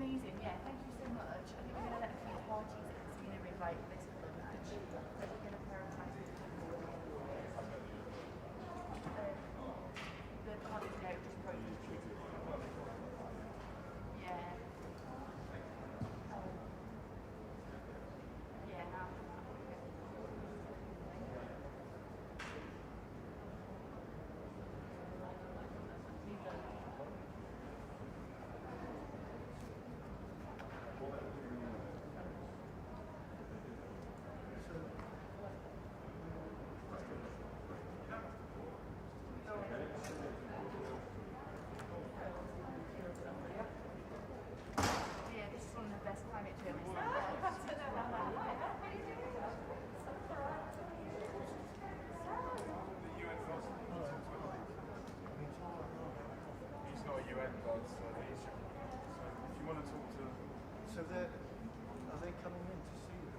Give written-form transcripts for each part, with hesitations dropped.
Amazing, yeah, thank you so much. I think we're going to let a few parties ask me to invite this for the match, but we're going to prioritise this people. The parties now just protesting. Yeah. Yeah, now. Yeah, this is one of the best climate journeys. He's not a UN god, so if you want to talk to... So are they coming in to see you?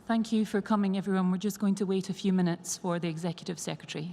Thank you for coming, everyone. We're just going to wait a few minutes for the Executive Secretary.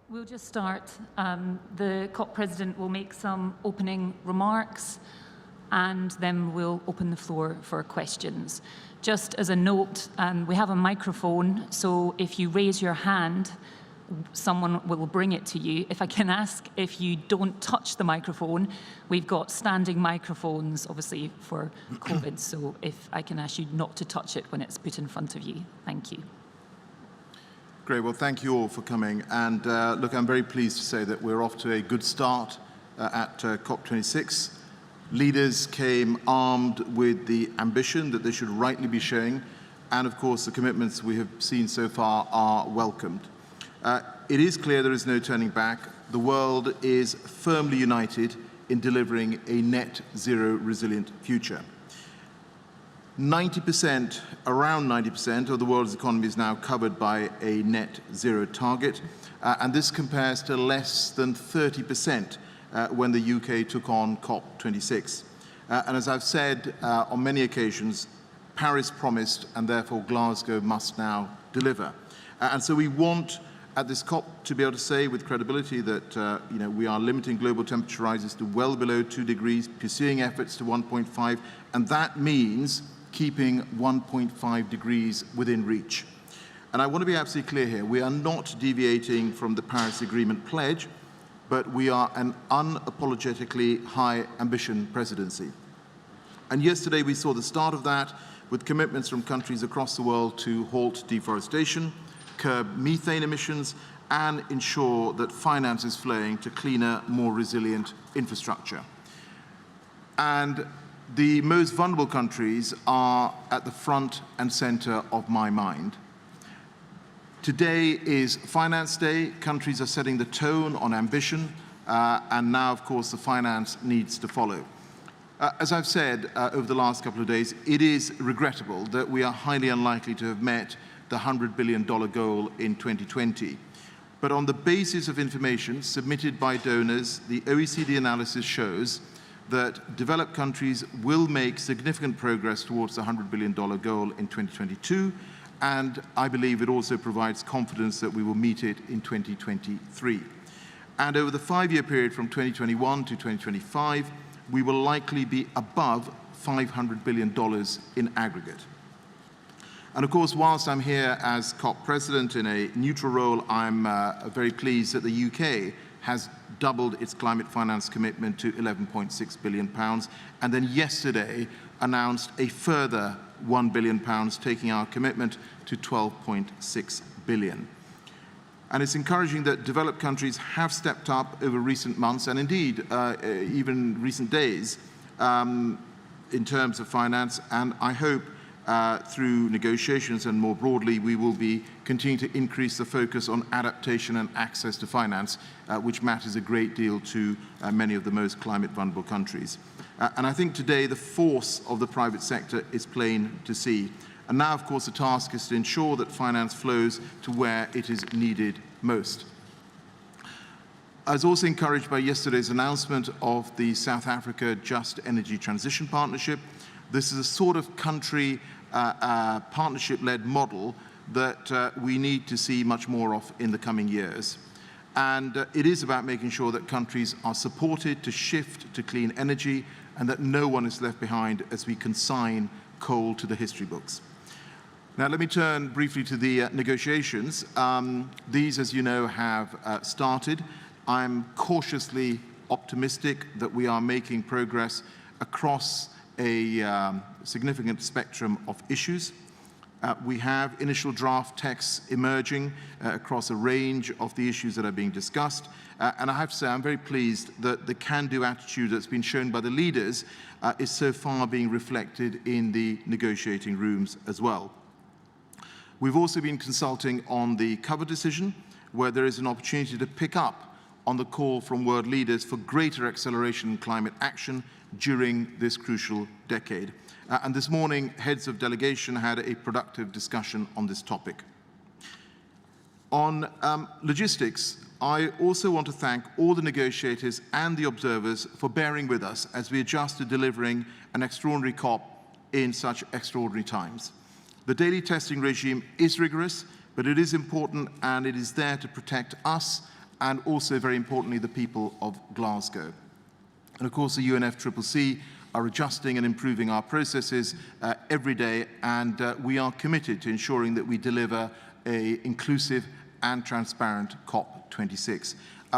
We'll just start. The COP President will make some opening remarks and then we'll open the floor for questions. Just as a note, we have a microphone, so if you raise your hand, someone will bring it to you. If I can ask, if you don't touch the microphone, we've got standing microphones, obviously, for COVID, so if I can ask you not to touch it when it's put in front of you. Thank you. Great. Well, thank you all for coming. And look, I'm very pleased to say that we're off to a good start at COP26. Leaders came armed with the ambition that they should rightly be showing. And of course, the commitments we have seen so far are welcomed. It is clear there is no turning back. The world is firmly united in delivering a net zero resilient future. 90%, around 90% of the world's economy is now covered by a net zero target, and this compares to less than 30% when the UK took on COP26. And as I've said on many occasions, Paris promised, and therefore Glasgow must now deliver. And so we want at this COP to be able to say with credibility that we are limiting global temperature rises to well below 2 degrees, pursuing efforts to 1.5, and that means keeping 1.5 degrees within reach. And I want to be absolutely clear here, we are not deviating from the Paris Agreement pledge, but we are an unapologetically high ambition presidency. And yesterday we saw the start of that with commitments from countries across the world to halt deforestation, curb methane emissions, and ensure that finance is flowing to cleaner, more resilient infrastructure. And the most vulnerable countries are at the front and center of my mind. Today is Finance Day. Countries are setting the tone on ambition, and now, of course, the finance needs to follow. As I've said over the last couple of days, it is regrettable that we are highly unlikely to have met the $100 billion goal in 2020. But on the basis of information submitted by donors, the OECD analysis shows that developed countries will make significant progress towards the $100 billion goal in 2022, and I believe it also provides confidence that we will meet it in 2023. And over the 5-year period from 2021 to 2025, we will likely be above $500 billion in aggregate. And of course, whilst I'm here as COP President in a neutral role, I'm very pleased that the UK has doubled its climate finance commitment to £11.6 billion, and then yesterday announced a further £1 billion, taking our commitment to £12.6 billion. And it's encouraging that developed countries have stepped up over recent months, and indeed even recent days, in terms of finance, and I hope through negotiations and more broadly, we will be continuing to increase the focus on adaptation and access to finance, which matters a great deal to many of the most climate vulnerable countries. And I think today the force of the private sector is plain to see. And now, of course, the task is to ensure that finance flows to where it is needed most. I was also encouraged by yesterday's announcement of the South Africa Just Energy Transition Partnership. This is a sort of country partnership-led model that we need to see much more of in the coming years. And it is about making sure that countries are supported to shift to clean energy and that no one is left behind as we consign coal to the history books. Now, let me turn briefly to the negotiations. These, as you know, have started. I'm cautiously optimistic that we are making progress across a significant spectrum of issues. We have initial draft texts emerging across a range of the issues that are being discussed. And I have to say, I'm very pleased that the can-do attitude that's been shown by the leaders is so far being reflected in the negotiating rooms as well. We've also been consulting on the cover decision, where there is an opportunity to pick up on the call from world leaders for greater acceleration in climate action during this crucial decade. And this morning, heads of delegation had a productive discussion on this topic. On logistics, I also want to thank all the negotiators and the observers for bearing with us as we adjust to delivering an extraordinary COP in such extraordinary times. The daily testing regime is rigorous, but it is important, and it is there to protect us and also, very importantly, the people of Glasgow. And of course, the UNFCCC are adjusting and improving our processes every day, and we are committed to ensuring that we deliver an inclusive and transparent COP26.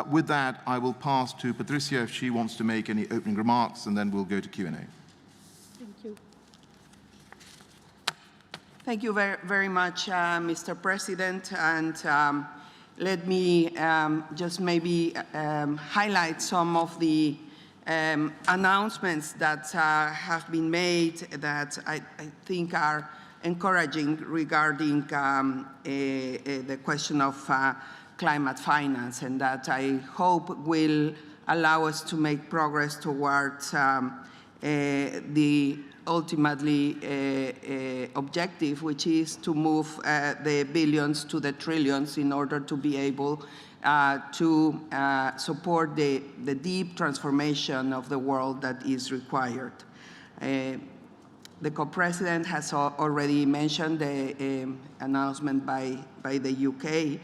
With that, I will pass to Patricia if she wants to make any opening remarks, and then we'll go to Q&A. Thank you. Thank you very much, Mr. President, and let me just maybe highlight some of the announcements that have been made that I think are encouraging regarding the question of climate finance, and that I hope will allow us to make progress towards the ultimately objective, which is to move the billions to the trillions in order to be able to support the deep transformation of the world that is required. The co-president has already mentioned the announcement by the UK.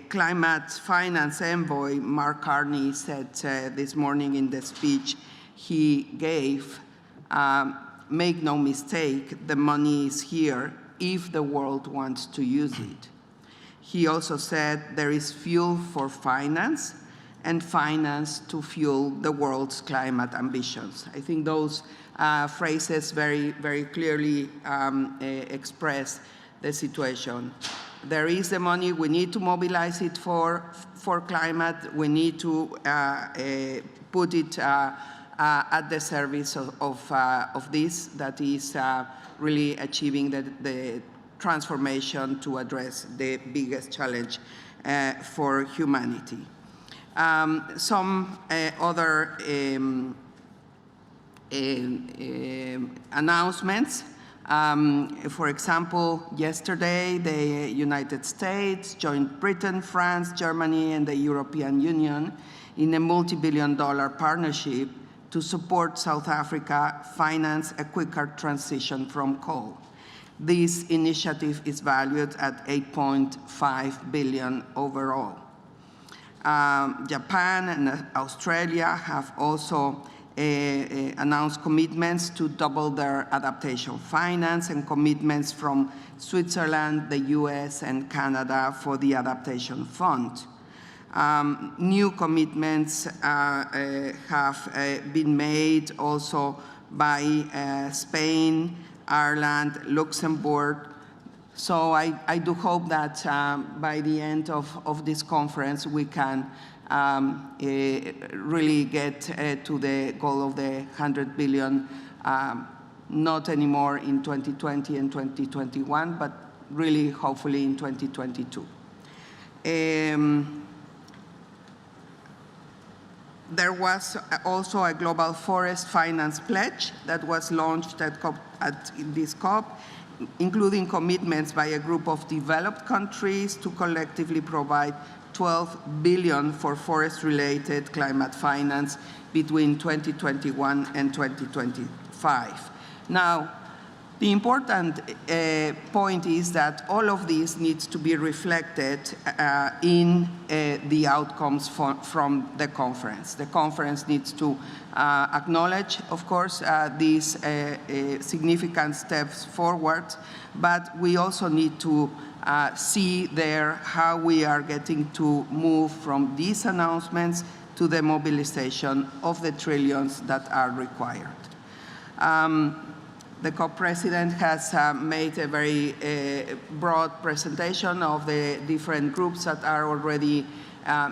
Climate finance envoy Mark Carney said this morning in the speech he gave, make no mistake, the money is here if the world wants to use it. He also said there is fuel for finance and finance to fuel the world's climate ambitions. I think those phrases very, very clearly express the situation. There is the money, we need to mobilize it for climate, we need to put it at the service of this, that is really achieving the transformation to address the biggest challenge for humanity. Some other announcements. For example, yesterday, the United States joined Britain, France, Germany, and the European Union in a multi-billion-dollar partnership to support South Africa finance a quicker transition from coal. This initiative is valued at $8.5 billion overall. Japan and Australia have also announced commitments to double their adaptation finance and commitments from Switzerland, the US, and Canada for the Adaptation Fund. New commitments have been made also by Spain, Ireland, Luxembourg. So I do hope that by the end of this conference we can really get to the goal of the 100 billion, not anymore in 2020 and 2021, but really hopefully in 2022. There was also a global forest finance pledge that was launched at this COP, including commitments by a group of developed countries to collectively provide 12 billion for forest-related climate finance between 2021 and 2025. Now, the important point is that all of this needs to be reflected in the outcomes from the conference. The conference needs to acknowledge, of course, these significant steps forward, but we also need to see there how we are getting to move from these announcements to the mobilization of the trillions that are required. The COP president has made a very broad presentation of the different groups that are already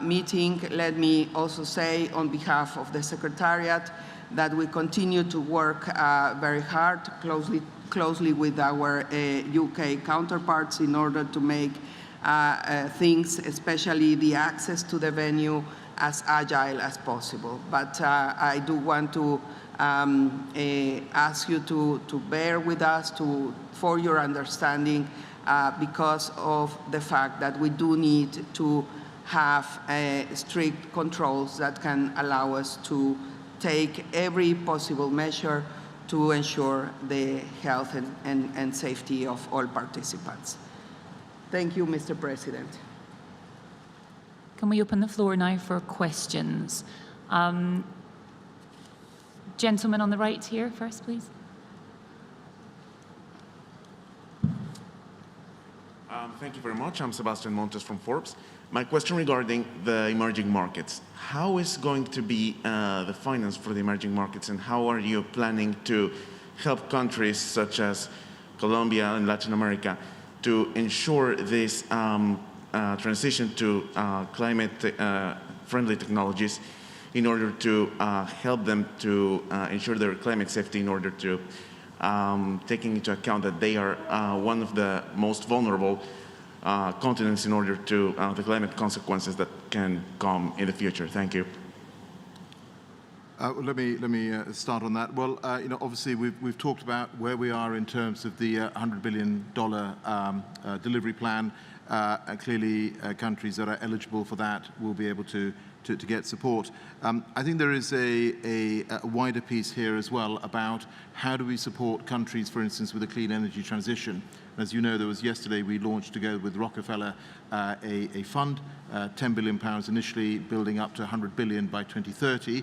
meeting. Let me also say on behalf of the Secretariat that we continue to work very hard, closely with our UK counterparts in order to make things, especially the access to the venue, as agile as possible. But I do want to ask you to bear with us for your understanding because of the fact that we do need to have strict controls that can allow us to take every possible measure to ensure the health and safety of all participants. Thank you, Mr. President. Can we open the floor now for questions? Gentleman on the right here first, please. Thank you very much. I'm Sebastian Montes from Forbes. My question regarding the emerging markets. How is going to be the finance for the emerging markets, and how are you planning to help countries such as Colombia and Latin America to ensure this transition to climate-friendly technologies in order to help them to ensure their climate safety, in order to taking into account that they are one of the most vulnerable continents in order to the climate consequences that can come in the future? Thank you. Let me start on that. Well, obviously we've talked about where we are in terms of the $100 billion delivery plan. Clearly, countries that are eligible for that will be able to get support. I think there is a wider piece here as well about how do we support countries, for instance, with a clean energy transition. As you know, yesterday we launched together with Rockefeller a fund, £10 billion initially, building up to $100 billion by 2030,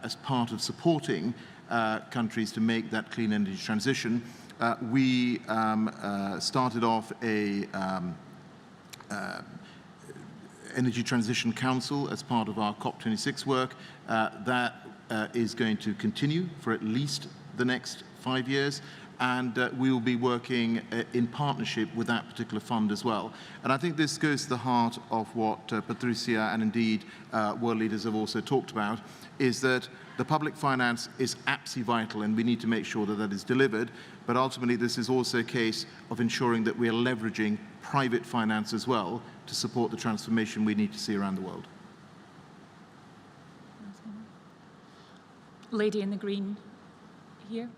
as part of supporting countries to make that clean energy transition. We started off a Energy Transition Council as part of our COP26 work. That is going to continue for at least the next 5 years, and we will be working in partnership with that particular fund as well. And I think this goes to the heart of what Patricia and indeed world leaders have also talked about, is that the public finance is absolutely vital, and we need to make sure that that is delivered. But ultimately, this is also a case of ensuring that we are leveraging private finance as well to support the transformation we need to see around the world. Lady in the green here.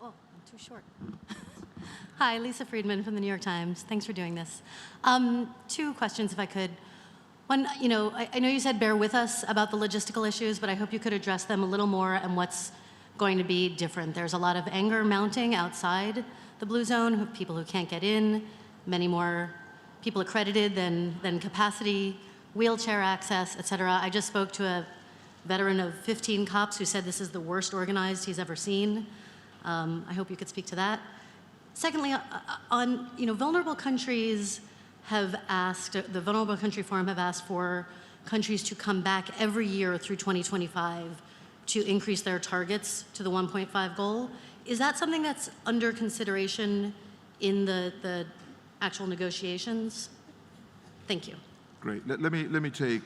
Oh, I'm too short. Hi, Lisa Friedman from the New York Times. Thanks for doing this. 2 questions, if I could. One, I know you said bear with us about the logistical issues, but I hope you could address them a little more and what's going to be different. There's a lot of anger mounting outside the blue zone, people who can't get in, many more people accredited than capacity, wheelchair access, et cetera. I just spoke to a veteran of 15 COPs who said this is the worst organized he's ever seen. I hope you could speak to that. Secondly, on vulnerable countries have asked, the Vulnerable Country Forum have asked for countries to come back every year through 2025 to increase their targets to the 1.5 goal. Is that something that's under consideration in the actual negotiations? Thank you. Great. Let me take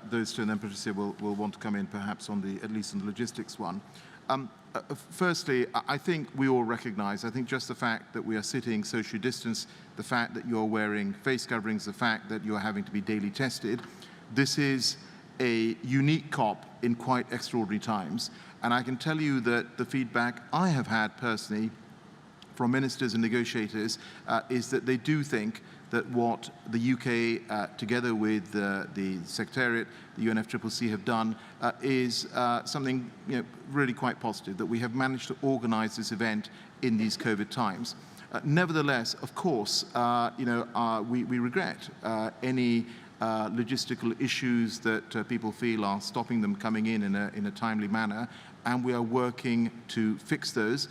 those two, and then Patricia will want to come in perhaps on at least on the logistics one. Firstly, I think we all recognize, I think just the fact that we are sitting socially distanced, the fact that you're wearing face coverings, the fact that you're having to be daily tested, this is a unique COP in quite extraordinary times. And I can tell you that the feedback I have had personally from ministers and negotiators is that they do think that what the UK, together with the Secretariat, the UNFCCC have done is something really quite positive, that we have managed to organize this event in these COVID times. Nevertheless, of course, we regret any logistical issues that people feel are stopping them coming in a timely manner, and we are working to fix those.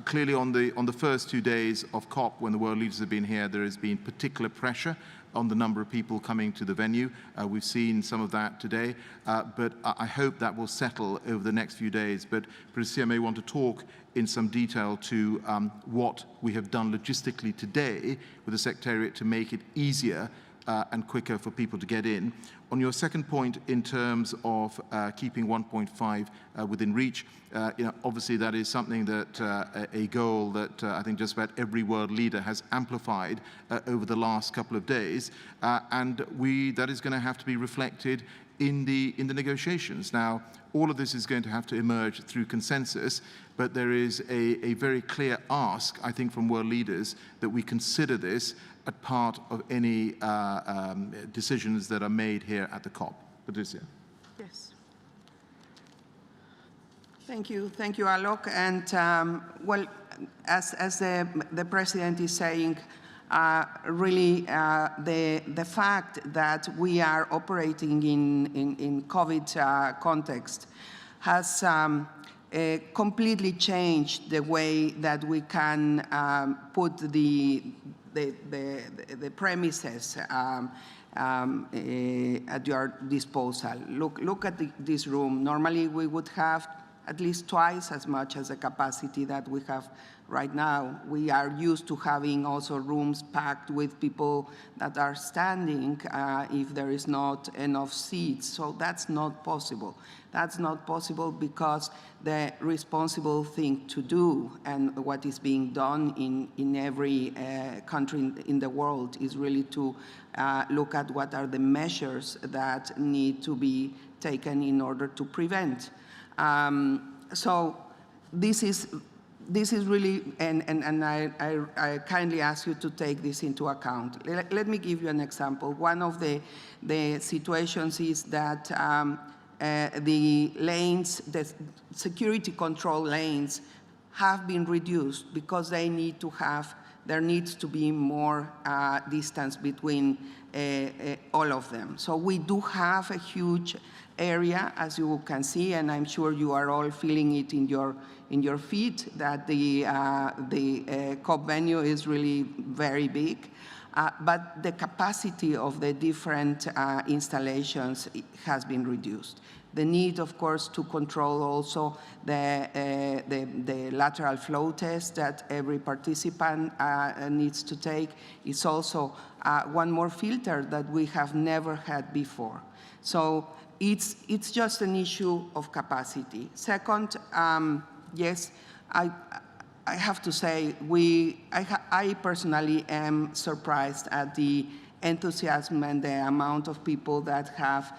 Clearly, on the first 2 days of COP, when the world leaders have been here, there has been particular pressure on the number of people coming to the venue. We've seen some of that today, but I hope that will settle over the next few days. But Patricia may want to talk in some detail to what we have done logistically today with the Secretariat to make it easier and quicker for people to get in. On your second point, in terms of keeping 1.5 within reach, obviously that is something that a goal that I think just about every world leader has amplified over the last couple of days, and that is going to have to be reflected in the negotiations. Now, all of this is going to have to emerge through consensus, but there is a very clear ask, I think, from world leaders that we consider this as part of any decisions that are made here at the COP. Patricia. Yes. Thank you, Alok. And well, as the President is saying, really the fact that we are operating in COVID context has completely changed the way that we can put the premises at your disposal. Look at this room. Normally we would have at least twice as much as the capacity that we have right now. We are used to having also rooms packed with people that are standing if there is not enough seats. So that's not possible. That's not possible because the responsible thing to do and what is being done in every country in the world is really to look at what are the measures that need to be taken in order to prevent. So this is really, and I kindly ask you to take this into account. Let me give you an example. One of the situations is that the lanes, the security control lanes have been reduced because there needs to be more distance between all of them. So we do have a huge area, as you can see, and I'm sure you are all feeling it in your feet, that the COP venue is really very big. But the capacity of the different installations has been reduced. The need, of course, to control also the lateral flow test that every participant needs to take is also one more filter that we have never had before. So it's just an issue of capacity. Second, yes, I have to say, I personally am surprised at the enthusiasm and the amount of people that have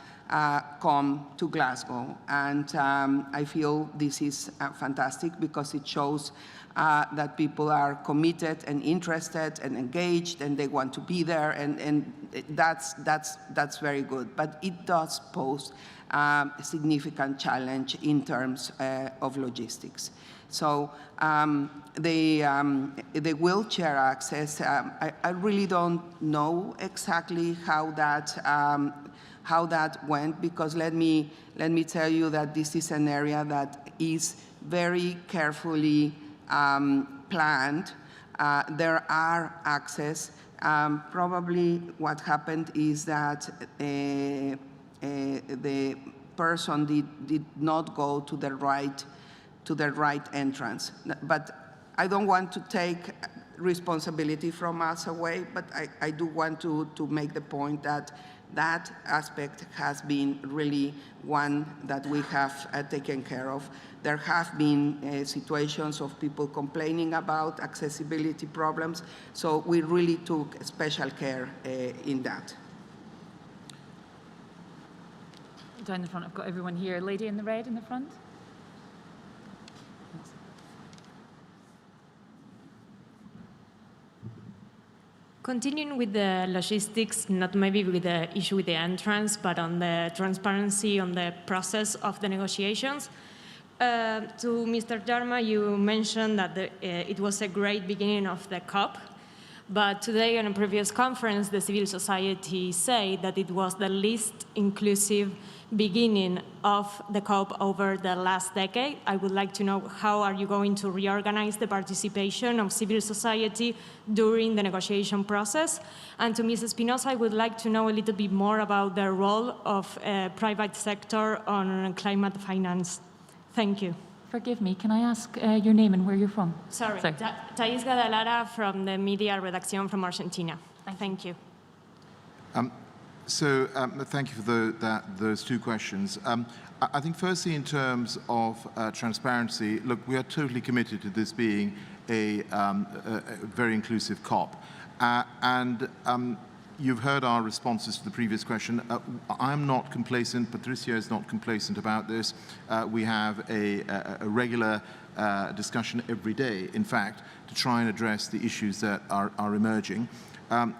come to Glasgow. And I feel this is fantastic because it shows that people are committed and interested and engaged and they want to be there, and that's very good. But it does pose a significant challenge in terms of logistics. So the wheelchair access, I really don't know exactly how that went, because let me tell you that this is an area that is very carefully planned. There are access. Probably what happened is that the person did not go to the right entrance. But I don't want to take responsibility from us away, but I do want to make the point that that aspect has been really one that we have taken care of. There have been situations of people complaining about accessibility problems, so we really took special care in that. Down the front, I've got everyone here. Lady in the red in the front. Continuing with the logistics, not maybe with the issue with the entrance, but on the transparency on the process of the negotiations. To Mr. Sharma, you mentioned that it was a great beginning of the COP, but today on a previous conference, the civil society said that it was the least inclusive beginning of the COP over the last decade. I would like to know, how are you going to reorganize the participation of civil society during the negotiation process? And to Ms. Espinosa, I would like to know a little bit more about the role of private sector on climate finance. Thank you. Forgive me, can I ask your name and where you're from? Sorry. Thais Gadalara from the Media Redacción from Argentina. Thank you. So thank you for those two questions. I think firstly, in terms of transparency, look, we are totally committed to this being a very inclusive COP. You've heard our responses to the previous question. I'm not complacent. Patricia is not complacent about this. We have a regular discussion every day, in fact, to try and address the issues that are emerging.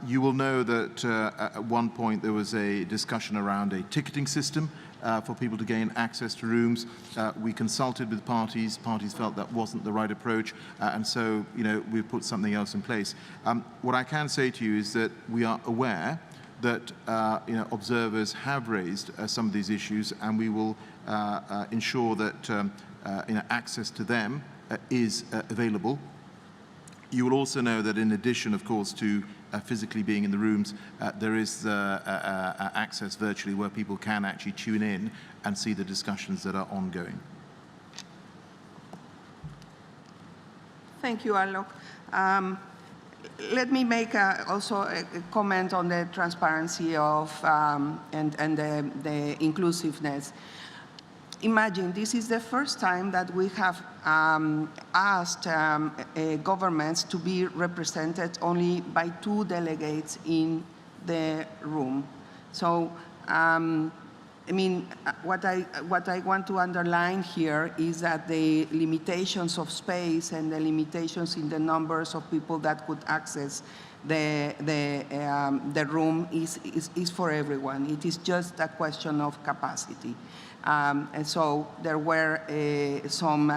You will know that at one point there was a discussion around a ticketing system for people to gain access to rooms. We consulted with parties. Parties felt that wasn't the right approach, and so we've put something else in place. What I can say to you is that we are aware that observers have raised some of these issues, and we will ensure that access to them is available. You will also know that in addition, of course, to physically being in the rooms, there is access virtually where people can actually tune in and see the discussions that are ongoing. Thank you, Alok. Let me make also a comment on the transparency of and the inclusiveness. Imagine, this is the first time that we have asked governments to be represented only by 2 delegates in the room. So, I mean, what I want to underline here is that the limitations of space and the limitations in the numbers of people that could access the room is for everyone. It is just a question of capacity. And so there were some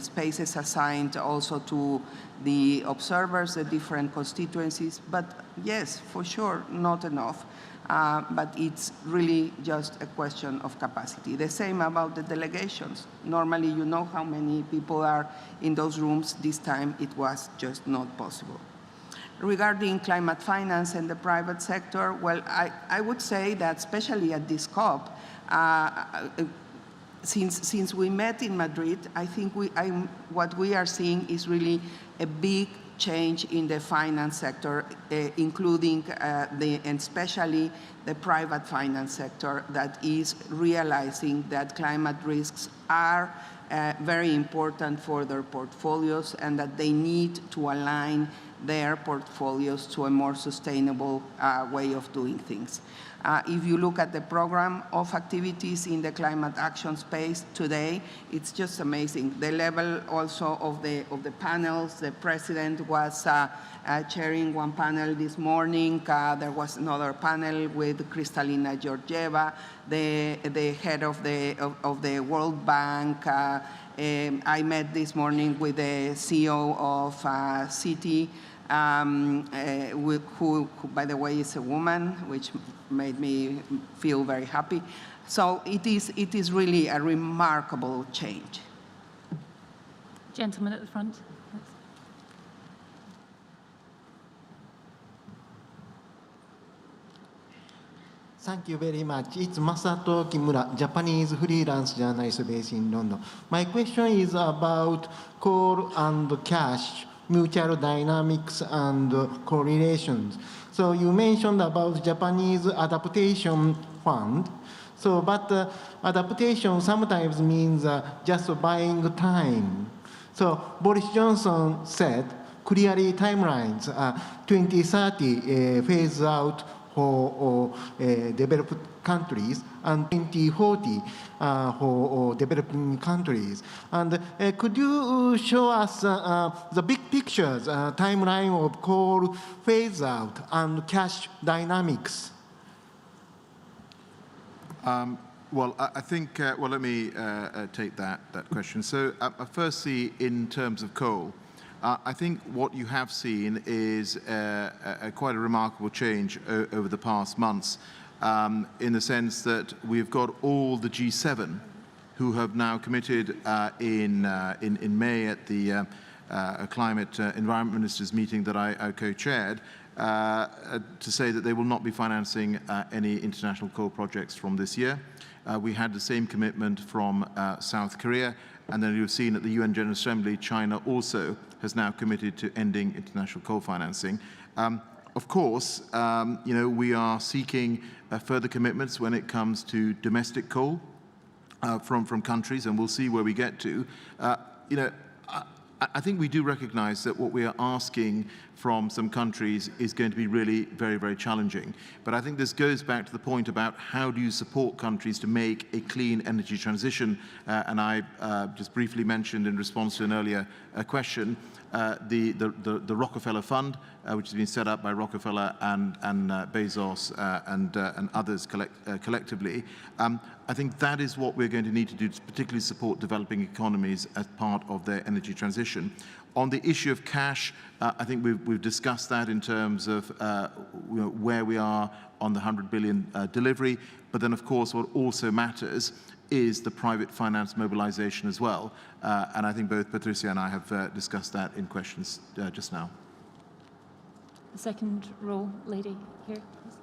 spaces assigned also to the observers, the different constituencies, but yes, for sure, not enough. But it's really just a question of capacity. The same about the delegations. Normally, you know how many people are in those rooms. This time, it was just not possible. Regarding climate finance and the private sector, well, I would say that especially at this COP, since we met in Madrid, I think what we are seeing is really a big change in the finance sector, including and especially the private finance sector that is realizing that climate risks are very important for their portfolios and that they need to align their portfolios to a more sustainable way of doing things. If you look at the program of activities in the climate action space today, it's just amazing. The level also of the panels, the president was chairing one panel this morning. There was another panel with Kristalina Georgieva, the head of the World Bank. I met this morning with the CEO of Citi, who, by the way, is a woman, which made me feel very happy. So it is really a remarkable change. Gentleman at the front. Thank you very much. It's Masato Kimura, Japanese freelance journalist based in London. My question is about coal and cash, mutual dynamics and correlations. So you mentioned about Japanese adaptation fund. So, but adaptation sometimes means just buying time. So Boris Johnson said clearly timelines, 2030 phase out for developed countries and 2040 for developing countries. And could you show us the big pictures, timeline of coal phase out and cash dynamics? Well, I think, well, let me take that question. So firstly, in terms of coal, I think what you have seen is quite a remarkable change over the past months, in the sense that we've got all the G7 who have now committed in May at the Climate Environment Ministers meeting that I co-chaired, to say that they will not be financing any international coal projects from this year. We had the same commitment from South Korea, and then you've seen at the UN General Assembly, China also has now committed to ending international coal financing. Of course, you know, we are seeking further commitments when it comes to domestic coal from countries, and we'll see where we get to. You know, I think we do recognize that what we are asking from some countries is going to be really very, very challenging. But I think this goes back to the point about how do you support countries to make a clean energy transition. And I just briefly mentioned in response to an earlier question, the Rockefeller Fund, which has been set up by Rockefeller and Bezos and others collectively. I think that is what we're going to need to do to particularly support developing economies as part of their energy transition. On the issue of cash, I think we've discussed that in terms of you know, where we are on the 100 billion delivery. But then, of course, what also matters is the private finance mobilization as well. And I think both Patricia and I have discussed that in questions just now. The second row lady here, please.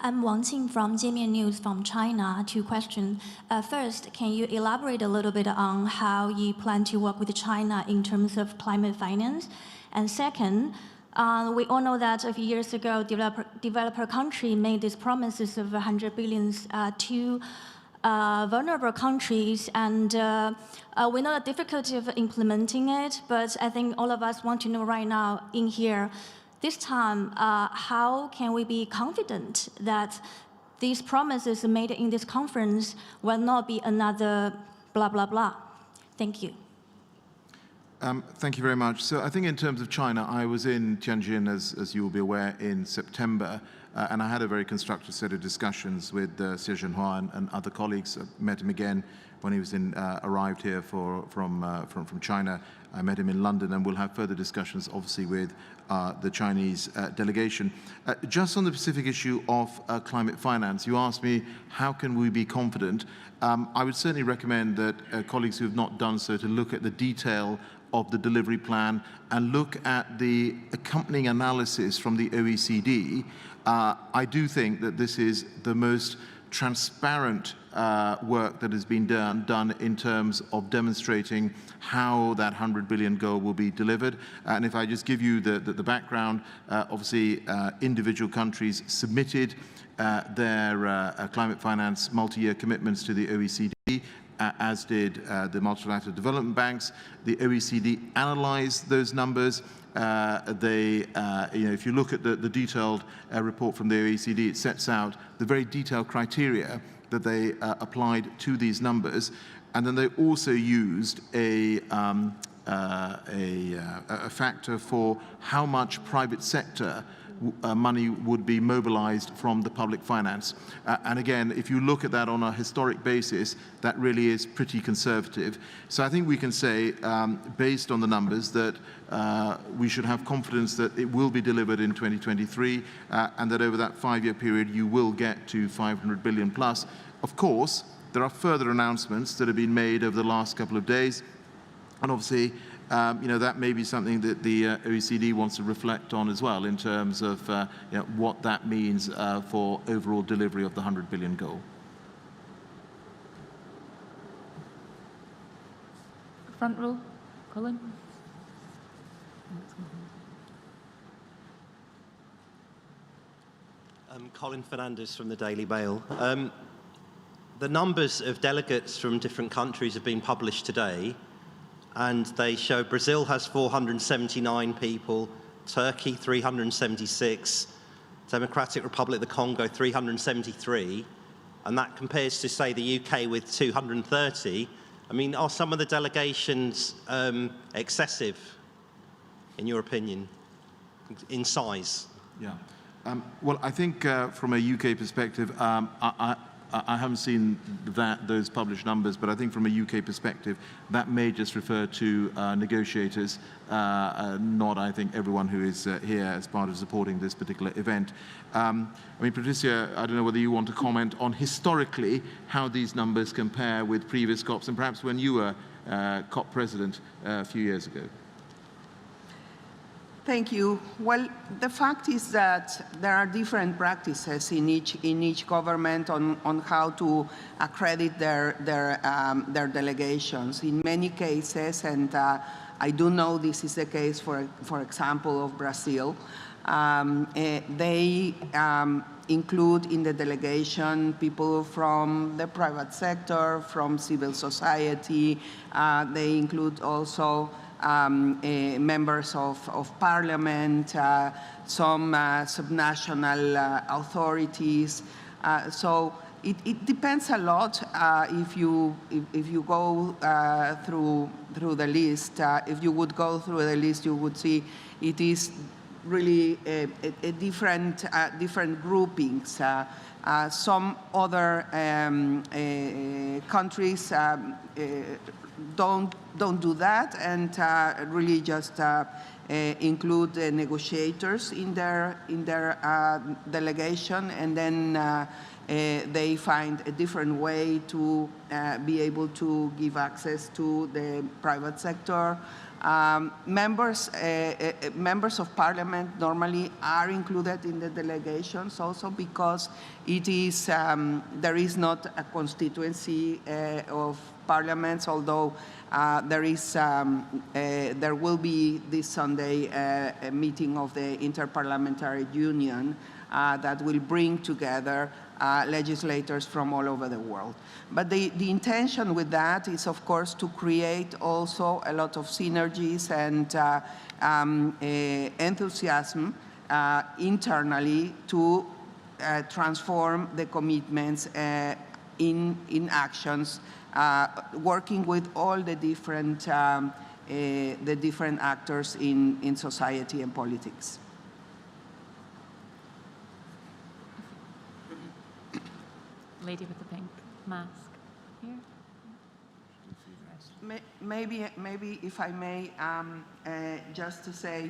I'm Wang Qing from Jiemian News from China. 2 questions. First, can you elaborate a little bit on how you plan to work with China in terms of climate finance? And second, we all know that a few years ago, developer country made these promises of 100 billion to vulnerable countries, and we know the difficulty of implementing it, but I think all of us want to know right now in here, this time, how can we be confident that these promises made in this conference will not be another blah, blah, blah? Thank you. Thank you very much. So I think in terms of China, I was in Tianjin, as you will be aware, in September, and I had a very constructive set of discussions with Xie Zhenhua and other colleagues. I met him again when he was arrived here from China. I met him in London, and we'll have further discussions, obviously, with the Chinese delegation. Just on the specific issue of climate finance, you asked me, how can we be confident? I would certainly recommend that colleagues who have not done so to look at the detail of the delivery plan and look at the accompanying analysis from the OECD. I do think that this is the most transparent work that has been done in terms of demonstrating how that 100 billion goal will be delivered. And if I just give you the background, obviously individual countries submitted their climate finance multi-year commitments to the OECD. as did the multilateral development banks. The OECD analyzed those numbers. If you look at the detailed report from the OECD, it sets out the very detailed criteria that they applied to these numbers. And then they also used a factor for how much private sector money would be mobilized from the public finance. And again, if you look at that on a historic basis, that really is pretty conservative. So I think we can say, based on the numbers, that we should have confidence that it will be delivered in 2023, and that over that 5-year period, you will get to 500 billion plus. Of course, there are further announcements that have been made over the last couple of days, and obviously, that may be something that the OECD wants to reflect on as well in terms of what that means for overall delivery of the 100 billion goal. Front row, Colin. Colin Fernandez from the Daily Mail. The numbers of delegates from different countries have been published today, and they show Brazil has 479 people, Turkey 376, Democratic Republic of the Congo 373, and that compares to, say, the UK with 230. I mean, are some of the delegations excessive, in your opinion, in size? Yeah. Well, I think from a UK perspective, I haven't seen those published numbers, but I think from a UK perspective, that may just refer to negotiators, not, I think, everyone who is here as part of supporting this particular event. I mean, Patricia, I don't know whether you want to comment on historically how these numbers compare with previous COPs, and perhaps when you were COP president a few years ago. Thank you. Well, the fact is that there are different practices in each government on how to accredit their delegations. In many cases, and I do know this is the case, for example, of Brazil, they include in the delegation people from the private sector, from civil society. They include also members of parliament, some subnational authorities. So it depends a lot. If you go through the list, if you would go through the list, you would see it is really a different groupings. Some other countries don't do that, and really just include the negotiators in their delegation, and then they find a different way to be able to give access to the private sector. Members of parliament normally are included in the delegations also because it is there is not a constituency of parliaments, although there will be this Sunday a meeting of the Interparliamentary Union that will bring together legislators from all over the world. But the intention with that is, of course, to create also a lot of synergies and enthusiasm internally to transform the commitments in actions, working with all the different actors in society and politics. Lady with the pink mask here. Maybe if I may, just to say,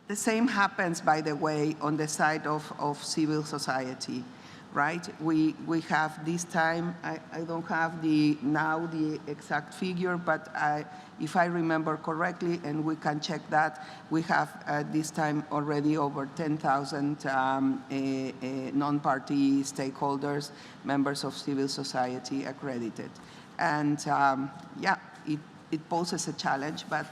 the same happens, by the way, on the side of civil society, right? We have this time, I don't have now the exact figure, but if I remember correctly, and we can check that, we have this time already over 10,000 non-party stakeholders, members of civil society accredited. And yeah, it poses a challenge, but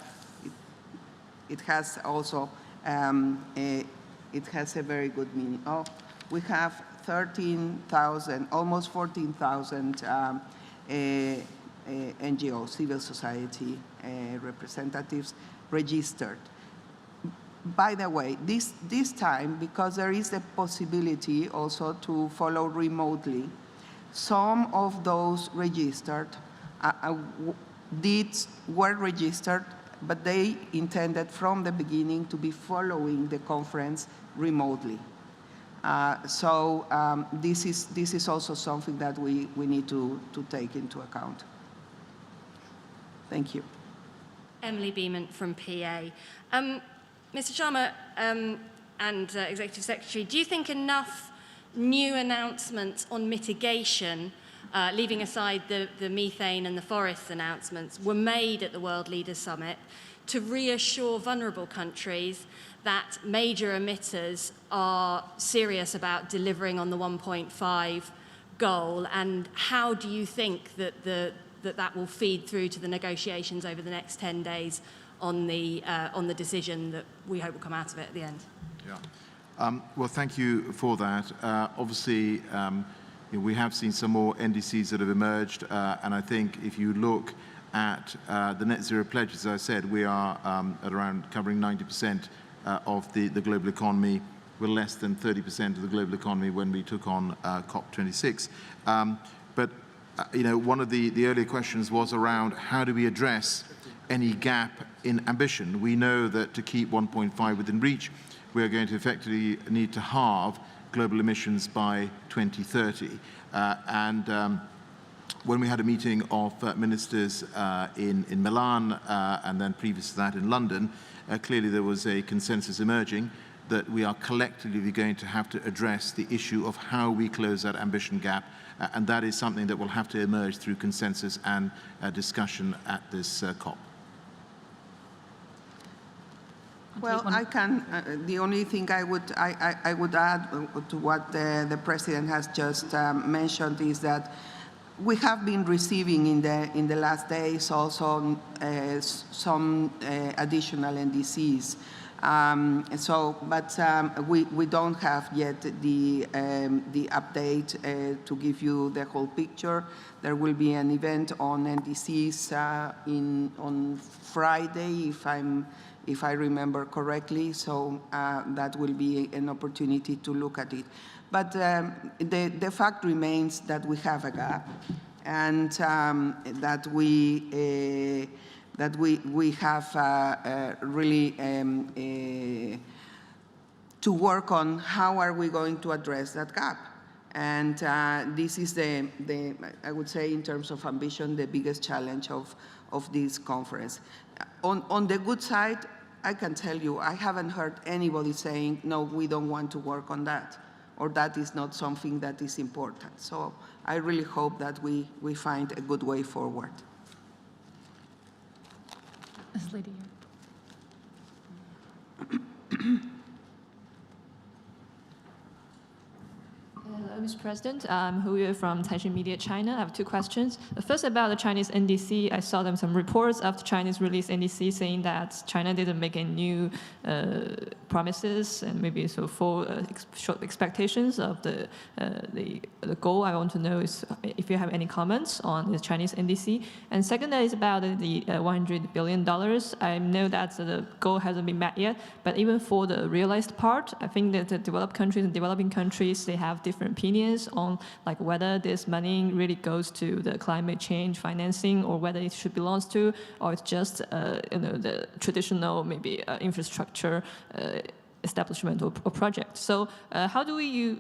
it has also, it has a very good meaning. Oh, we have 13,000, almost 14,000 NGOs, civil society representatives registered. By the way, this time, because there is the possibility also to follow remotely, some of those registered were registered, but they intended from the beginning to be following the conference remotely. This is also something that we need to take into account. Thank you. Emily Beeman from PA. Mr. Sharma and Executive Secretary, do you think enough new announcements on mitigation, leaving aside the methane and the forests announcements, were made at the World Leaders Summit to reassure vulnerable countries that major emitters are serious about delivering on the 1.5 goal? And how do you think that that will feed through to the negotiations over the next 10 days on the decision that we hope will come out of it at the end? Yeah. Well, thank you for that. Obviously, we have seen some more NDCs that have emerged, and I think if you look at the net zero pledge, as I said, we are at around covering 90% of the global economy. We're less than 30% of the global economy when we took on COP26. But one of the earlier questions was around how do we address any gap in ambition. We know that to keep 1.5 within reach, we are going to effectively need to halve global emissions by 2030. When we had a meeting of ministers in Milan and then previous to that in London, clearly there was a consensus emerging that we are collectively going to have to address the issue of how we close that ambition gap, and that is something that will have to emerge through consensus and discussion at this COP. Well, I can. The only thing I would add to what the President has just mentioned is that we have been receiving in the last days also some additional NDCs. But we don't have yet the update to give you the whole picture. There will be an event on NDCs on Friday, if I remember correctly. So that will be an opportunity to look at it. But the fact remains that we have a gap, and that we have really to work on how are we going to address that gap. And this is I would say, in terms of ambition, the biggest challenge of this conference. On the good side, I can tell you, I haven't heard anybody saying, no, we don't want to work on that, or that is not something that is important. So I really hope that we find a good way forward. This lady here. Hello, Mr. President. I'm Hu Yue from Taishin Media China. I have two questions. The first about the Chinese NDC. I saw some reports after Chinese released NDC saying that China didn't make any new promises and maybe full short expectations of the goal. I want to know is if you have any comments on the Chinese NDC. And second is about the $100 billion. I know that the goal hasn't been met yet, but even for the realized part, I think that the developed countries and developing countries, they have different opinions on whether this money really goes to the climate change financing, or whether it should belong to, or it's just the traditional maybe infrastructure establishment or project. So how do we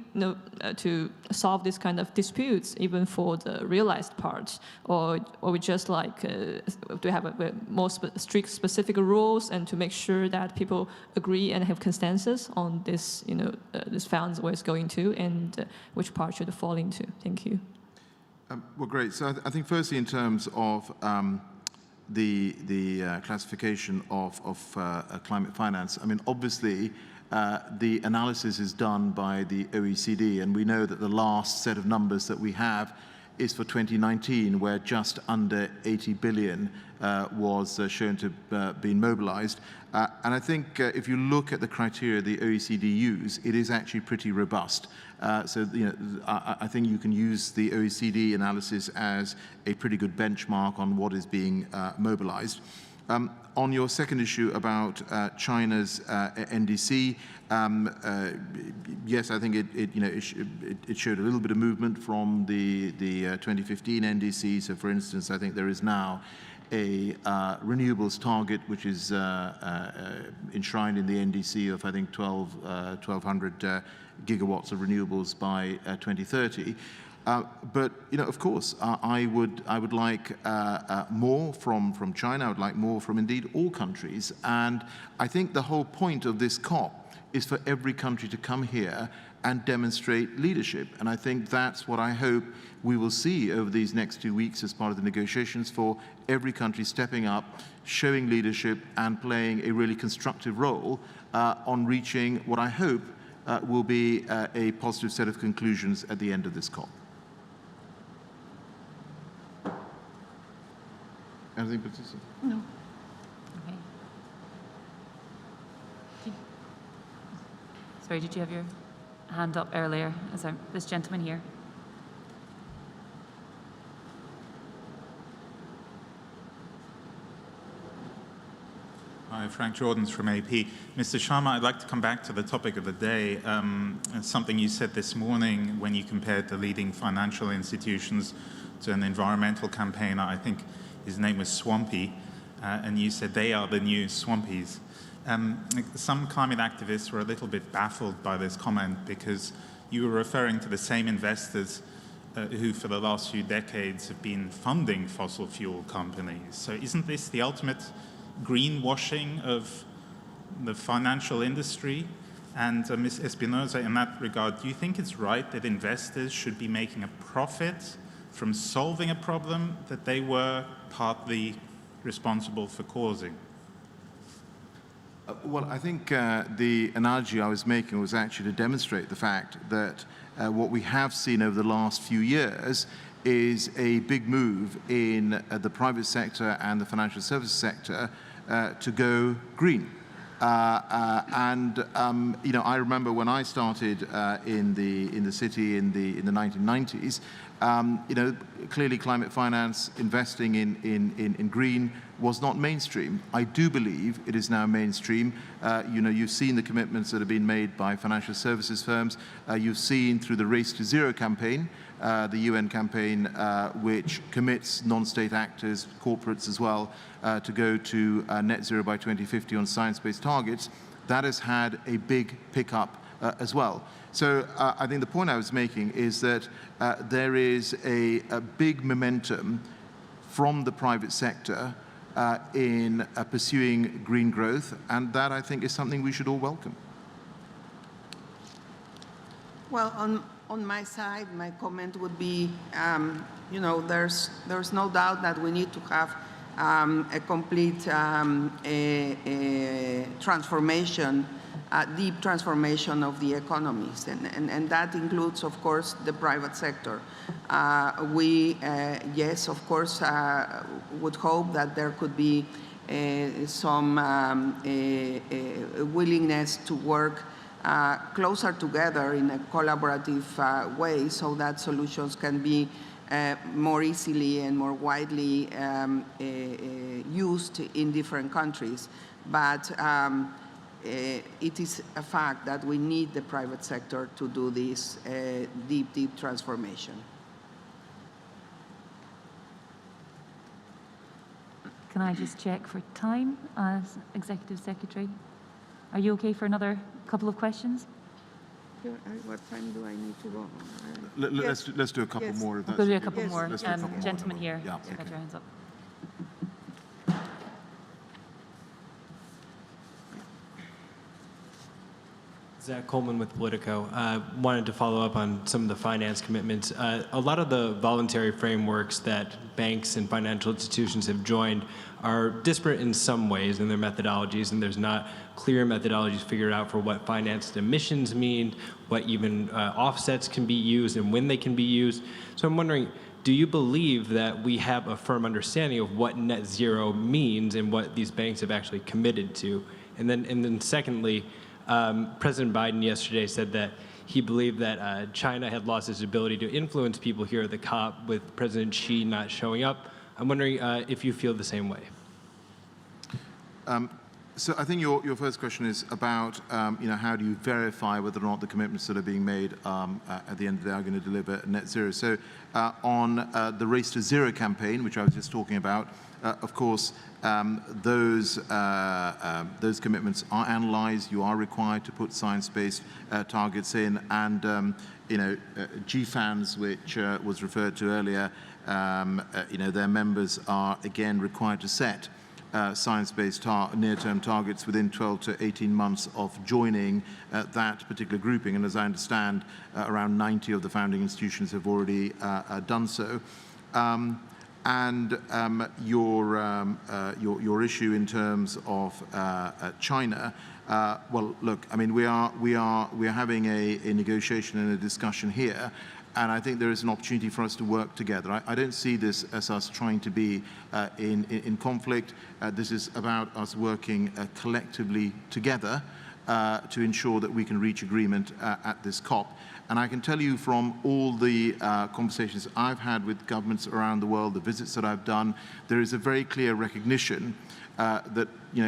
to solve this kind of disputes even for the realized parts, or we just do we have a more strict specific rules and to make sure that people agree and have consensus on this this funds where it's going to and which part should fall into? Thank you. Well, great. So I think firstly in terms of the classification of climate finance, I mean, obviously the analysis is done by the OECD, and we know that the last set of numbers that we have is for 2019, where just under 80 billion was shown to have been mobilized. And I think if you look at the criteria the OECD use, it is actually pretty robust. So I think you can use the OECD analysis as a pretty good benchmark on what is being mobilized. On your second issue about China's NDC, yes, I think it showed a little bit of movement from the 2015 NDC. So, for instance, I think there is now a renewables target which is enshrined in the NDC of, I think, 1,200 gigawatts of renewables by 2030. But of course, I would like more from China. I would like more from indeed all countries. And I think the whole point of this COP is for every country to come here and demonstrate leadership. And I think that's what I hope we will see over these next 2 weeks as part of the negotiations, for every country stepping up, showing leadership, and playing a really constructive role on reaching what I hope will be a positive set of conclusions at the end of this COP. Anything, Patricia? No. Okay. Sorry, did you have your hand up earlier? This gentleman here. Hi, Frank Jordans from AP. Mr. Sharma, I'd like to come back to the topic of the day. Something you said this morning when you compared the leading financial institutions to an environmental campaigner. I think his name was Swampy, and you said they are the new Swampies. Some climate activists were a little bit baffled by this comment, because you were referring to the same investors who for the last few decades have been funding fossil fuel companies. So isn't this the ultimate greenwashing of the financial industry? And Ms. Espinosa, in that regard, do you think it's right that investors should be making a profit from solving a problem that they were partly responsible for causing? Well, I think the analogy I was making was actually to demonstrate the fact that what we have seen over the last few years is a big move in the private sector and the financial services sector to go green. I remember when I started in the city in the 1990s. Clearly climate finance, investing in green was not mainstream. I do believe it is now mainstream. You've seen the commitments that have been made by financial services firms. You've seen through the Race to Zero campaign, the UN campaign, which commits non-state actors, corporates as well, to go to net zero by 2050 on science-based targets. That has had a big pickup as well. So I think the point I was making is that there is a big momentum from the private sector in pursuing green growth, and that I think is something we should all welcome. Well, on my side, my comment would be, there's no doubt that we need to have a complete transformation, deep transformation of the economies, and that includes, of course, the private sector. Yes, of course, would hope that there could be some willingness to work closer together in a collaborative way, so that solutions can be more easily and more widely used in different countries. But it is a fact that we need the private sector to do this deep transformation. Can I just check for time as Executive Secretary? Are you okay for another couple of questions? What time do I need to go? Let's do a couple more. If that's We'll do a okay. couple more. Let's do a couple more. Gentleman here, Yeah, got okay. your hands up. Zach Coleman with Politico. Wanted to follow up on some of the finance commitments. A lot of the voluntary frameworks that banks and financial institutions have joined are disparate in some ways in their methodologies, and there's not clear methodologies figured out for what financed emissions mean, what even offsets can be used, and when they can be used. So I'm wondering, do you believe that we have a firm understanding of what net zero means and what these banks have actually committed to? And then secondly, President Biden yesterday said that he believed that China had lost its ability to influence people here at the COP with President Xi not showing up. I'm wondering if you feel the same way. So I think your first question is about how do you verify whether or not the commitments that are being made at the end of the day are going to deliver net zero. So on the Race to Zero campaign, which I was just talking about, of course, those commitments are analysed. You are required to put science-based targets in, and GFANZ, which was referred to earlier, their members are again required to set science-based near-term targets within 12 to 18 months of joining that particular grouping. And as I understand, around 90 of the founding institutions have already done so. Your issue in terms of China, well, look, I mean, we are having a negotiation and a discussion here. And I think there is an opportunity for us to work together. I don't see this as us trying to be in conflict. This is about us working collectively together to ensure that we can reach agreement at this COP. And I can tell you from all the conversations I've had with governments around the world, the visits that I've done, there is a very clear recognition that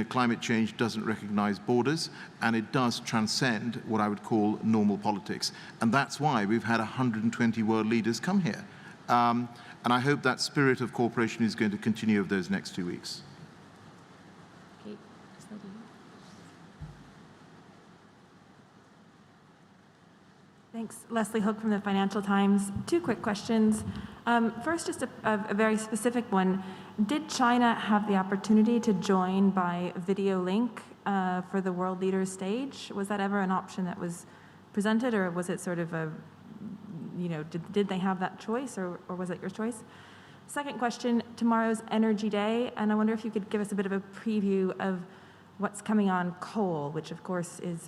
climate change doesn't recognize borders, and it does transcend what I would call normal politics. And that's why we've had 120 world leaders come here. And I hope that spirit of cooperation is going to continue over those next 2 weeks. Okay. Thanks. Leslie Hook from the Financial Times. 2 quick questions. First, just a very specific one. Did China have the opportunity to join by video link for the world leaders stage? Was that ever an option that was presented, or was it sort of a, did they have that choice, or was it your choice? Second question, tomorrow's Energy Day, and I wonder if you could give us a bit of a preview of what's coming on coal, which of course is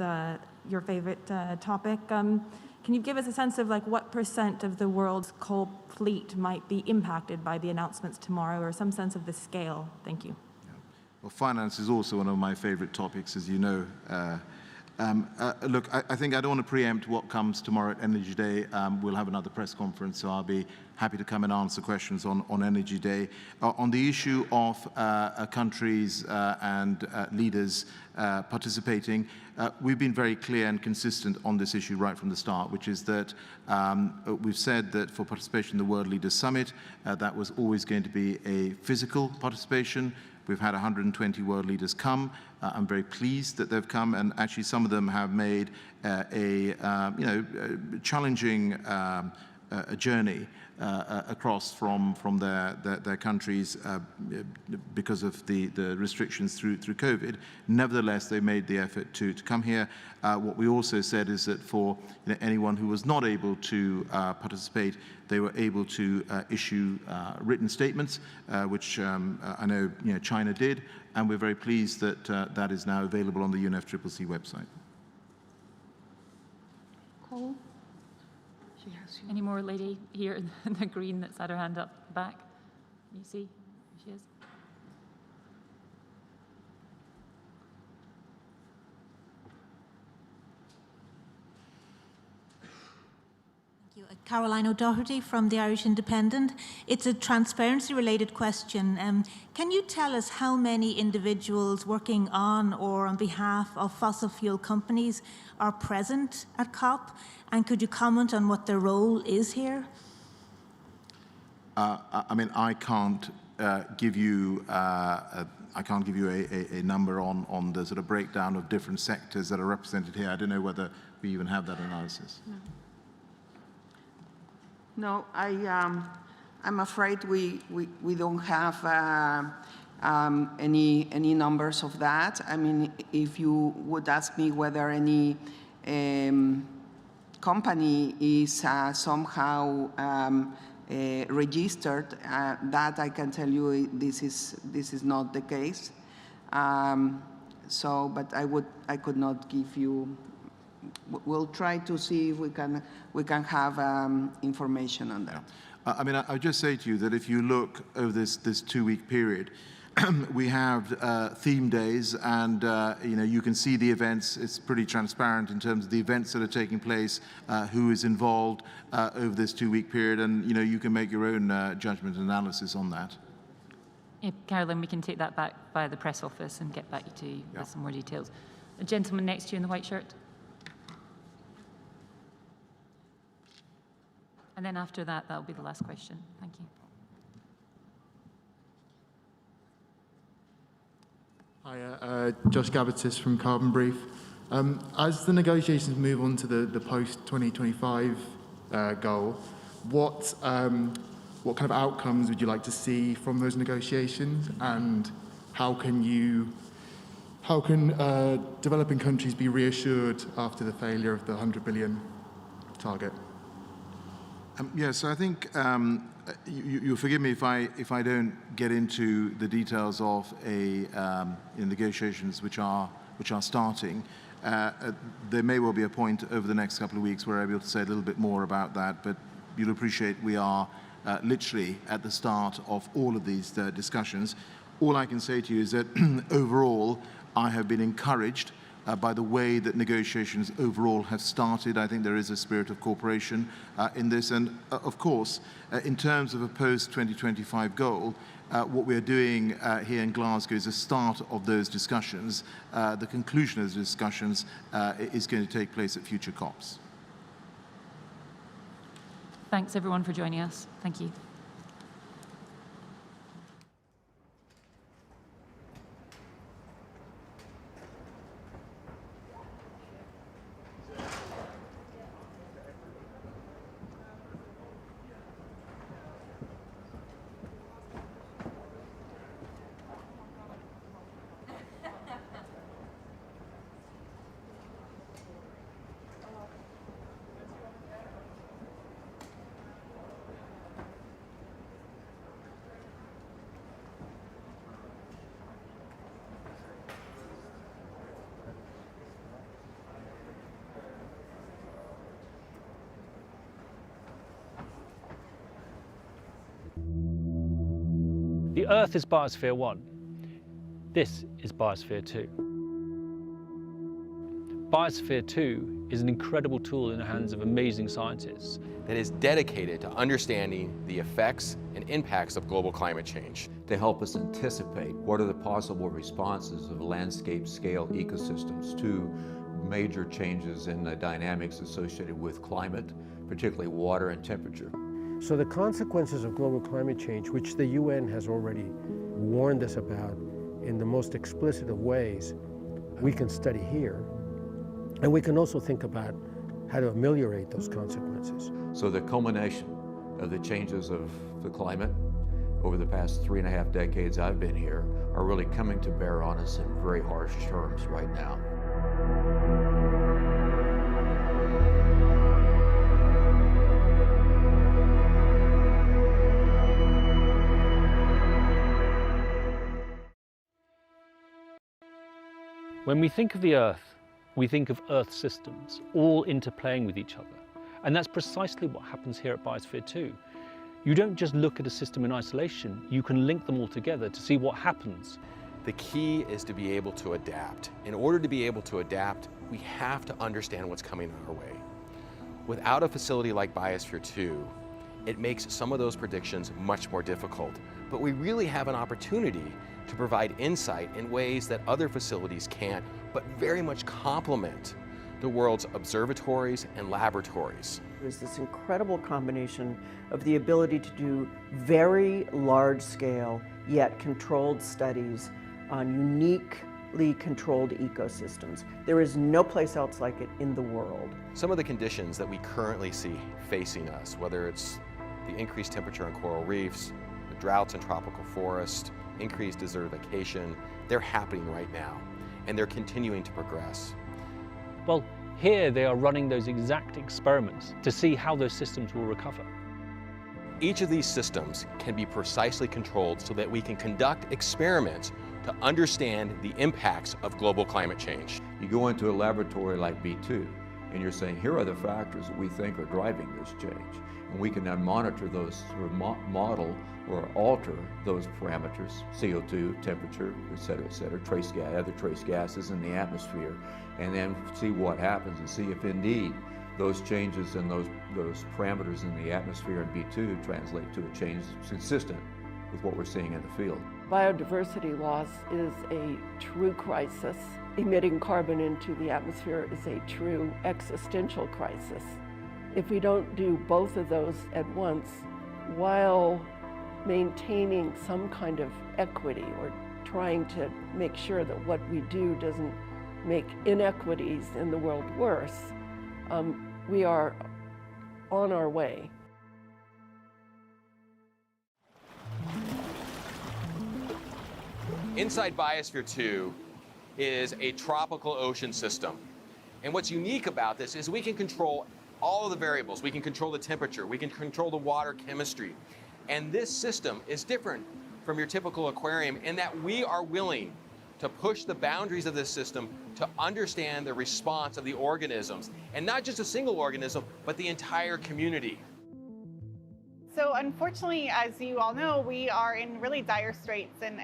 your favorite topic. Can you give us a sense of what % of the world's coal fleet might be impacted by the announcements tomorrow, or some sense of the scale? Thank you. Well, finance is also one of my favorite topics, as you know. Look, I think I don't want to preempt what comes tomorrow at Energy Day. We'll have another press conference, so I'll be happy to come and answer questions on Energy Day. On the issue of countries and leaders participating, we've been very clear and consistent on this issue right from the start, which is that we've said that for participation in the World Leaders Summit, that was always going to be a physical participation. We've had 120 world leaders come. I'm very pleased that they've come, and actually some of them have made a challenging journey across from their countries because of the restrictions through COVID. Nevertheless, they made the effort to come here. What we also said is that for anyone who was not able to participate, they were able to issue written statements, which I know China did, and we're very pleased that that is now available on the UNFCCC website. Cool. Any more lady here in the green that's had her hand up back? You see? She is. Caroline O'Doherty from the Irish Independent. It's a transparency-related question. Can you tell us how many individuals working on or on behalf of fossil fuel companies are present at COP? And could you comment on what their role is here? I mean, I can't give you a number on the sort of breakdown of different sectors that are represented here. I don't know whether we even have that analysis. No, I'm afraid we don't have any numbers of that. I mean, if you would ask me whether any company is somehow registered, that I can tell you this is not the case. But I could not give you. We'll try to see if we can have information on that. I mean, I would just say to you that if you look over this 2-week period, we have theme days, and you can see the events. It's pretty transparent in terms of the events that are taking place, who is involved over this 2-week period, and you can make your own judgment and analysis on that. Yeah, Carolyn, we can take that back via the press office and get back to you with some more details. The gentleman next to you in the white shirt. And then after that, that'll be the last question. Thank you. Hi, Josh Gabatis from Carbon Brief. As the negotiations move on to the post-2025 goal, what kind of outcomes would you like to see from those negotiations, and how can developing countries be reassured after the failure of the 100 billion target? Yes, I think you'll forgive me if I don't get into the details of negotiations which are starting. There may well be a point over the next couple of weeks where I'll be able to say a little bit more about that, but you'll appreciate we are literally at the start of all of these discussions. All I can say to you is that overall, I have been encouraged by the way that negotiations overall have started. I think there is a spirit of cooperation in this. And of course, in terms of a post-2025 goal, what we're doing here in Glasgow is a start of those discussions. The conclusion of those discussions is going to take place at future COPs. Thanks, everyone, for joining us. Thank you. The Earth is Biosphere 1. This is Biosphere 2. Biosphere 2 is an incredible tool in the hands of amazing scientists that is dedicated to understanding the effects and impacts of global climate change. To help us anticipate what are the possible responses of landscape-scale ecosystems to major changes in the dynamics associated with climate, particularly water and temperature. So the consequences of global climate change, which the UN has already warned us about in the most explicit of ways, we can study here. And we can also think about how to ameliorate those consequences. So the culmination of the changes of the climate over the past 3.5 decades I've been here are really coming to bear on us in very harsh terms right now. When we think of the Earth, we think of Earth systems, all interplaying with each other. And that's precisely what happens here at Biosphere 2. You don't just look at a system in isolation, you can link them all together to see what happens. The key is to be able to adapt. In order to be able to adapt, we have to understand what's coming our way. Without a facility like Biosphere 2, it makes some of those predictions much more difficult. But we really have an opportunity to provide insight in ways that other facilities can't, but very much complement the world's observatories and laboratories. There's this incredible combination of the ability to do very large scale, yet controlled studies on uniquely controlled ecosystems. There is no place else like it in the world. Some of the conditions that we currently see facing us, whether it's the increased temperature in coral reefs, the droughts in tropical forests, increased desertification, they're happening right now, and they're continuing to progress. Well, here they are running those exact experiments to see how those systems will recover. Each of these systems can be precisely controlled so that we can conduct experiments to understand the impacts of global climate change. You go into a laboratory like B2, and you're saying, here are the factors that we think are driving this change. And we can then monitor those, or model or alter those parameters, CO2, temperature, et cetera, trace gas, other trace gases in the atmosphere, and then see what happens and see if indeed those changes in those parameters in the atmosphere in B2 translate to a change that's consistent with what we're seeing in the field. Biodiversity loss is a true crisis. Emitting carbon into the atmosphere is a true existential crisis. If we don't do both of those at once, while maintaining some kind of equity or trying to make sure that what we do doesn't make inequities in the world worse, we are on our way. Inside Biosphere 2 is a tropical ocean system. And what's unique about this is we can control all of the variables. We can control the temperature, we can control the water chemistry. And this system is different from your typical aquarium in that we are willing to push the boundaries of this system to understand the response of the organisms. And not just a single organism, but the entire community. So unfortunately, as you all know, we are in really dire straits and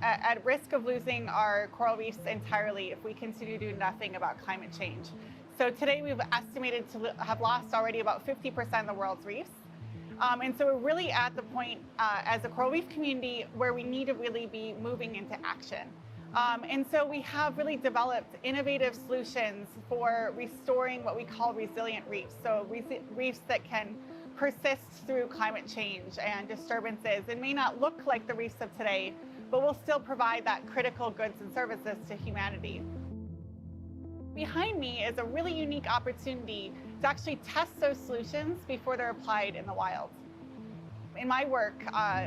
at risk of losing our coral reefs entirely if we continue to do nothing about climate change. So today we've estimated to have lost already about 50% of the world's reefs. And so we're really at the point as a coral reef community where we need to really be moving into action. And so we have really developed innovative solutions for restoring what we call resilient reefs. So reefs that can persist through climate change and disturbances and may not look like the reefs of today, but will still provide that critical goods and services to humanity. Behind me is a really unique opportunity to actually test those solutions before they're applied in the wild. In my work,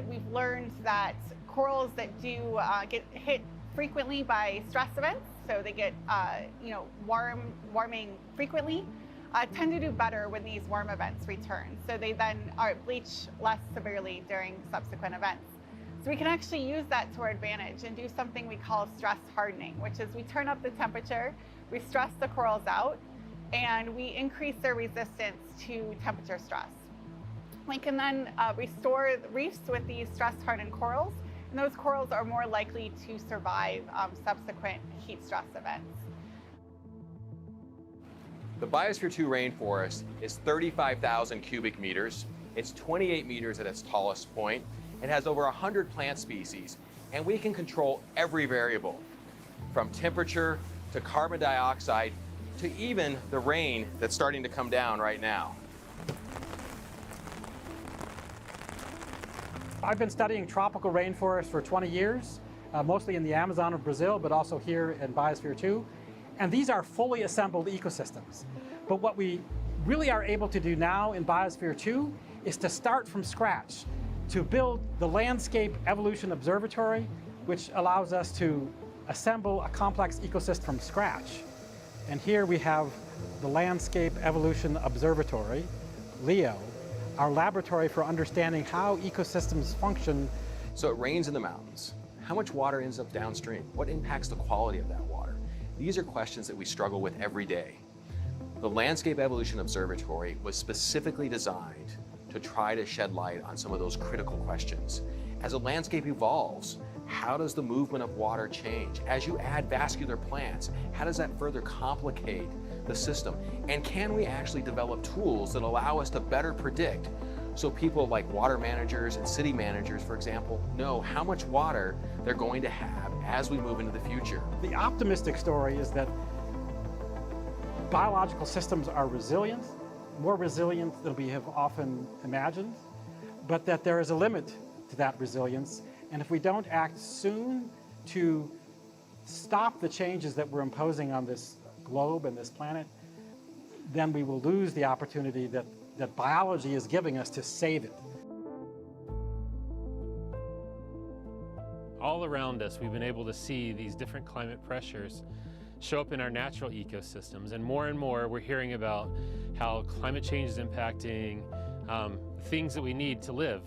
we've learned that corals that do get hit frequently by stress events, so they get warming frequently, tend to do better when these warm events return. So they then bleach less severely during subsequent events. So we can actually use that to our advantage and do something we call stress hardening, which is we turn up the temperature, we stress the corals out, and we increase their resistance to temperature stress. We can then restore the reefs with these stress-hardened corals, and those corals are more likely to survive subsequent heat stress events. The Biosphere 2 rainforest is 35,000 cubic meters. It's 28 meters at its tallest point. It has over 100 plant species, and we can control every variable, from temperature to carbon dioxide to even the rain that's starting to come down right now. I've been studying tropical rainforests for 20 years, mostly in the Amazon of Brazil, but also here in Biosphere 2. And these are fully assembled ecosystems. But what we really are able to do now in Biosphere 2 is to start from scratch, to build the Landscape Evolution Observatory, which allows us to assemble a complex ecosystem from scratch. And here we have the Landscape Evolution Observatory, LEO, our laboratory for understanding how ecosystems function. So it rains in the mountains. How much water ends up downstream? What impacts the quality of that water? These are questions that we struggle with every day. The Landscape Evolution Observatory was specifically designed to try to shed light on some of those critical questions. As a landscape evolves, how does the movement of water change? As you add vascular plants, how does that further complicate the system? And can we actually develop tools that allow us to better predict, so people like water managers and city managers, for example, know how much water they're going to have as we move into the future? The optimistic story is that biological systems are resilient, more resilient than we have often imagined, but that there is a limit to that resilience. And if we don't act soon to stop the changes that we're imposing on this globe and this planet, then we will lose the opportunity that biology is giving us to save it. All around us, we've been able to see these different climate pressures show up in our natural ecosystems. And more, we're hearing about how climate change is impacting things that we need to live.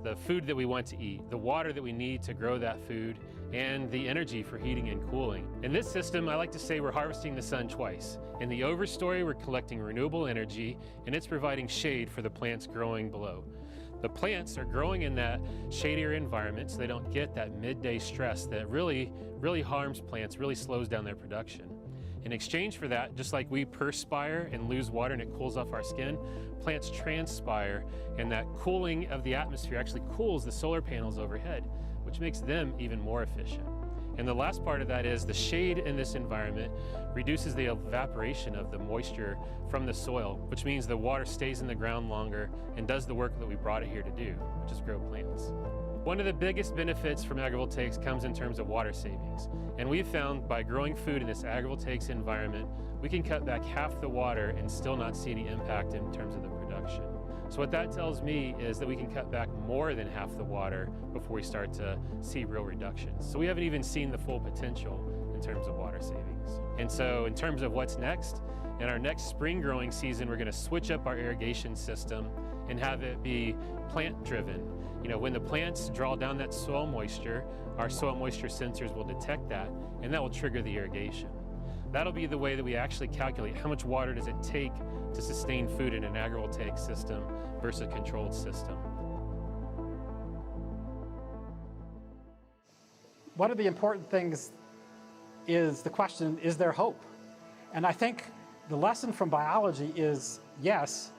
The food that we want to eat, the water that we need to grow that food, and the energy for heating and cooling. In this system, I like to say we're harvesting the sun twice. In the overstory, we're collecting renewable energy, and it's providing shade for the plants growing below. The plants are growing in that shadier environment so they don't get that midday stress that really harms plants, really slows down their production. In exchange for that, just like we perspire and lose water and it cools off our skin, plants transpire, and that cooling of the atmosphere actually cools the solar panels overhead, which makes them even more efficient. And the last part of that is the shade in this environment reduces the evaporation of the moisture from the soil, which means the water stays in the ground longer and does the work that we brought it here to do, which is grow plants. One of the biggest benefits from agrivoltaics comes in terms of water savings. And we've found by growing food in this agrivoltaics environment, we can cut back half the water and still not see any impact in terms of the production. So what that tells me is that we can cut back more than half the water before we start to see real reductions. So we haven't even seen the full potential in terms of water savings. And so in terms of what's next, in our next spring growing season, we're going to switch up our irrigation system and have it be plant driven. You know, when the plants draw down that soil moisture, our soil moisture sensors will detect that, and that will trigger the irrigation. That'll be the way that we actually calculate how much water does it take to sustain food in an agrivoltaic system versus a controlled system. One of the important things is the question, is there hope? And I think the lesson from biology is, yes,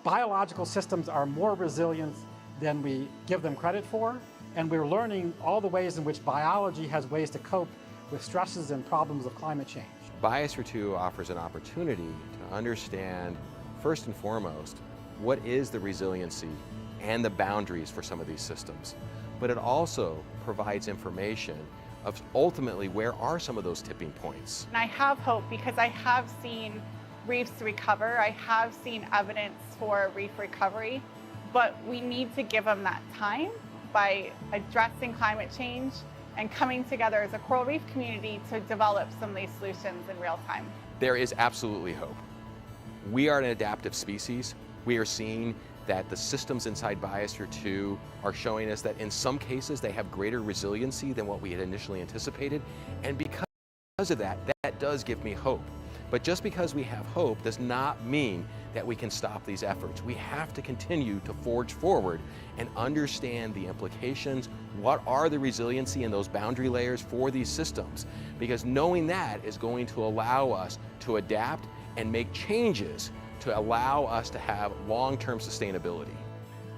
biological systems are more resilient than we give them credit for, and we're learning all the ways in which biology has ways to cope with stresses and problems of climate change. Biosphere 2 offers an opportunity to understand, first and foremost, what is the resiliency and the boundaries for some of these systems. But it also provides information of ultimately where are some of those tipping points. And I have hope because I have seen reefs recover. I have seen evidence for reef recovery, but we need to give them that time by addressing climate change and coming together as a coral reef community to develop some of these solutions in real time. There is absolutely hope. We are an adaptive species. We are seeing that the systems inside Biosphere 2 are showing us that in some cases they have greater resiliency than what we had initially anticipated. And because of that, that does give me hope. But just because we have hope does not mean that we can stop these efforts. We have to continue to forge forward and understand the implications. What are the resiliency and those boundary layers for these systems? Because knowing that is going to allow us to adapt and make changes to allow us to have long-term sustainability.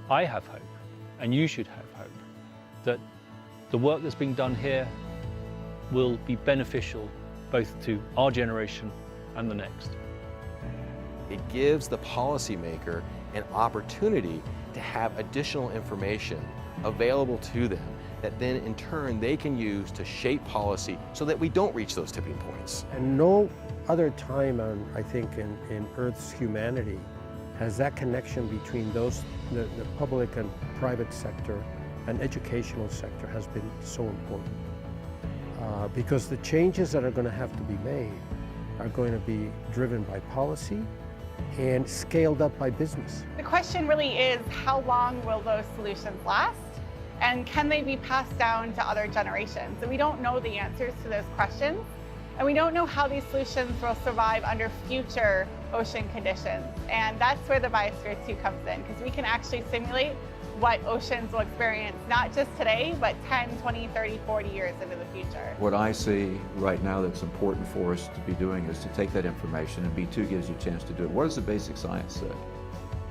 I have hope, and you should have hope, that the work that's being done here will be beneficial both to our generation and the next. It gives the policymaker an opportunity to have additional information available to them that then in turn they can use to shape policy so that we don't reach those tipping points. And no other time, I think, in Earth's humanity has that connection between the public and private sector and educational sector has been so important. Because the changes that are going to have to be made are going to be driven by policy and scaled up by business. The question really is, how long will those solutions last? And can they be passed down to other generations? And we don't know the answers to those questions. And we don't know how these solutions will survive under future ocean conditions. And that's where the Biosphere 2 comes in, because we can actually simulate what oceans will experience, not just today, but 10, 20, 30, 40 years into the future. What I see right now that's important for us to be doing is to take that information, and B2 gives you a chance to do it. What does the basic science say?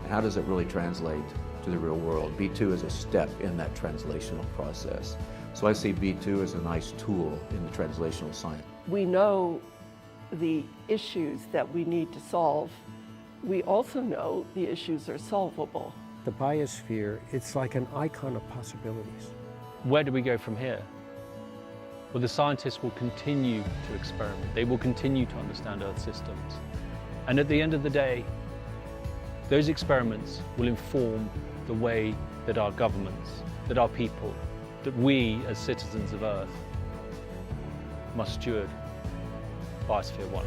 And how does it really translate to the real world? B2 is a step in that translational process. So I see B2 as a nice tool in the translational science. We know the issues that we need to solve. We also know the issues are solvable. The biosphere, it's like an icon of possibilities. Where do we go from here? Well, the scientists will continue to experiment. They will continue to understand Earth systems. And at the end of the day, those experiments will inform the way that our governments, that our people, that we as citizens of Earth must steward Biosphere 1.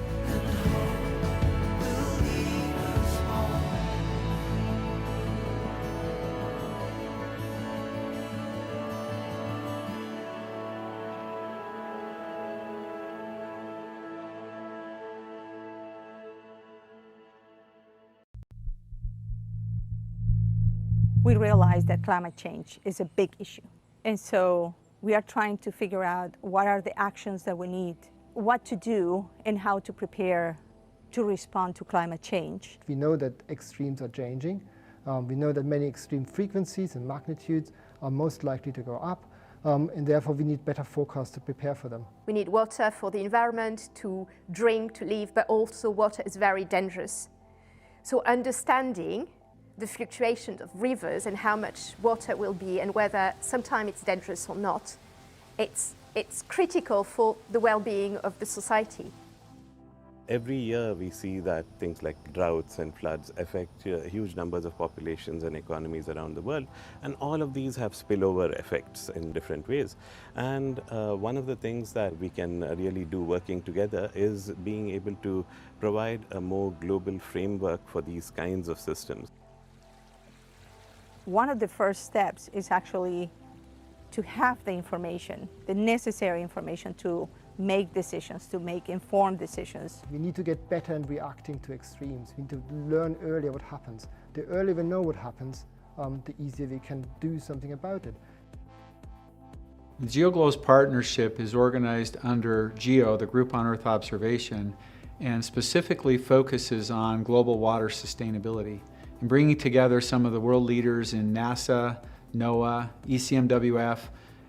we realize that climate change is a big issue. And so we are trying to figure out what are the actions that we need, what to do, and how to prepare to respond to climate change. We know that extremes are changing. We know that many extreme frequencies and magnitudes are most likely to go up, and therefore we need better forecasts to prepare for them. We need water for the environment, to drink, to live, but also water is very dangerous. So understanding the fluctuations of rivers and how much water will be and whether sometimes it's dangerous or not, it's critical for the well-being of the society. Every year we see that things like droughts and floods affect huge numbers of populations and economies around the world, and all of these have spillover effects in different ways. And one of the things that we can really do working together is being able to provide a more global framework for these kinds of systems. One of the first steps is actually to have the information, the necessary information to make decisions, to make informed decisions. We need to get better in reacting to extremes. We need to learn earlier what happens. The earlier we know what happens, the easier we can do something about it. The Geoglows partnership is organized under GEO, the Group on Earth Observation, and specifically focuses on global water sustainability and bringing together some of the world leaders in NASA, NOAA, ECMWF,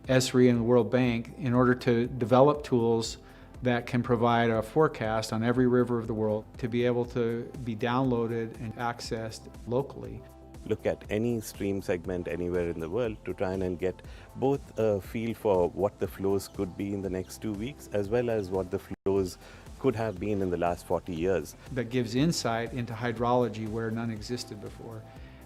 ESRI, and the World Bank in order to develop tools that can provide a forecast on every river of the world to be able to be downloaded and accessed locally. Look at any stream segment anywhere in the world to try and get both a feel for what the flows could be in the next 2 weeks as well as what the flows could have been in the last 40 years. That gives insight into hydrology where none existed before,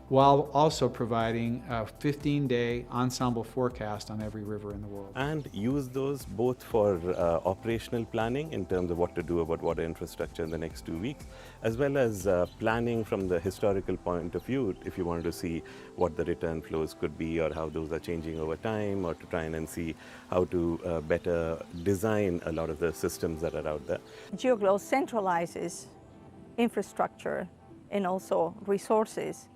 while also providing a 15-day ensemble forecast on every river in the world. And use those both for operational planning in terms of what to do about water infrastructure in the next 2 weeks, as well as planning from the historical point of view if you wanted to see what the return flows could be or how those are changing over time, or to try and see how to better design a lot of the systems that are out there. Geoglows centralizes infrastructure and also resources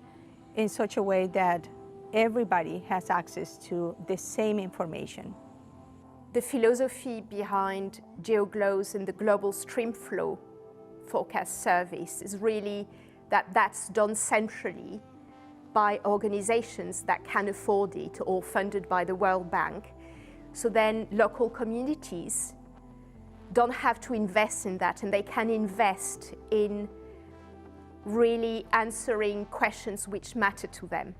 in such a way that everybody has access to the same information. The philosophy behind Geoglows and the global stream flow forecast service is really that that's done centrally by organizations that can afford it, all funded by the World Bank. So then local communities don't have to invest in that, and they can invest in really answering questions which matter to them.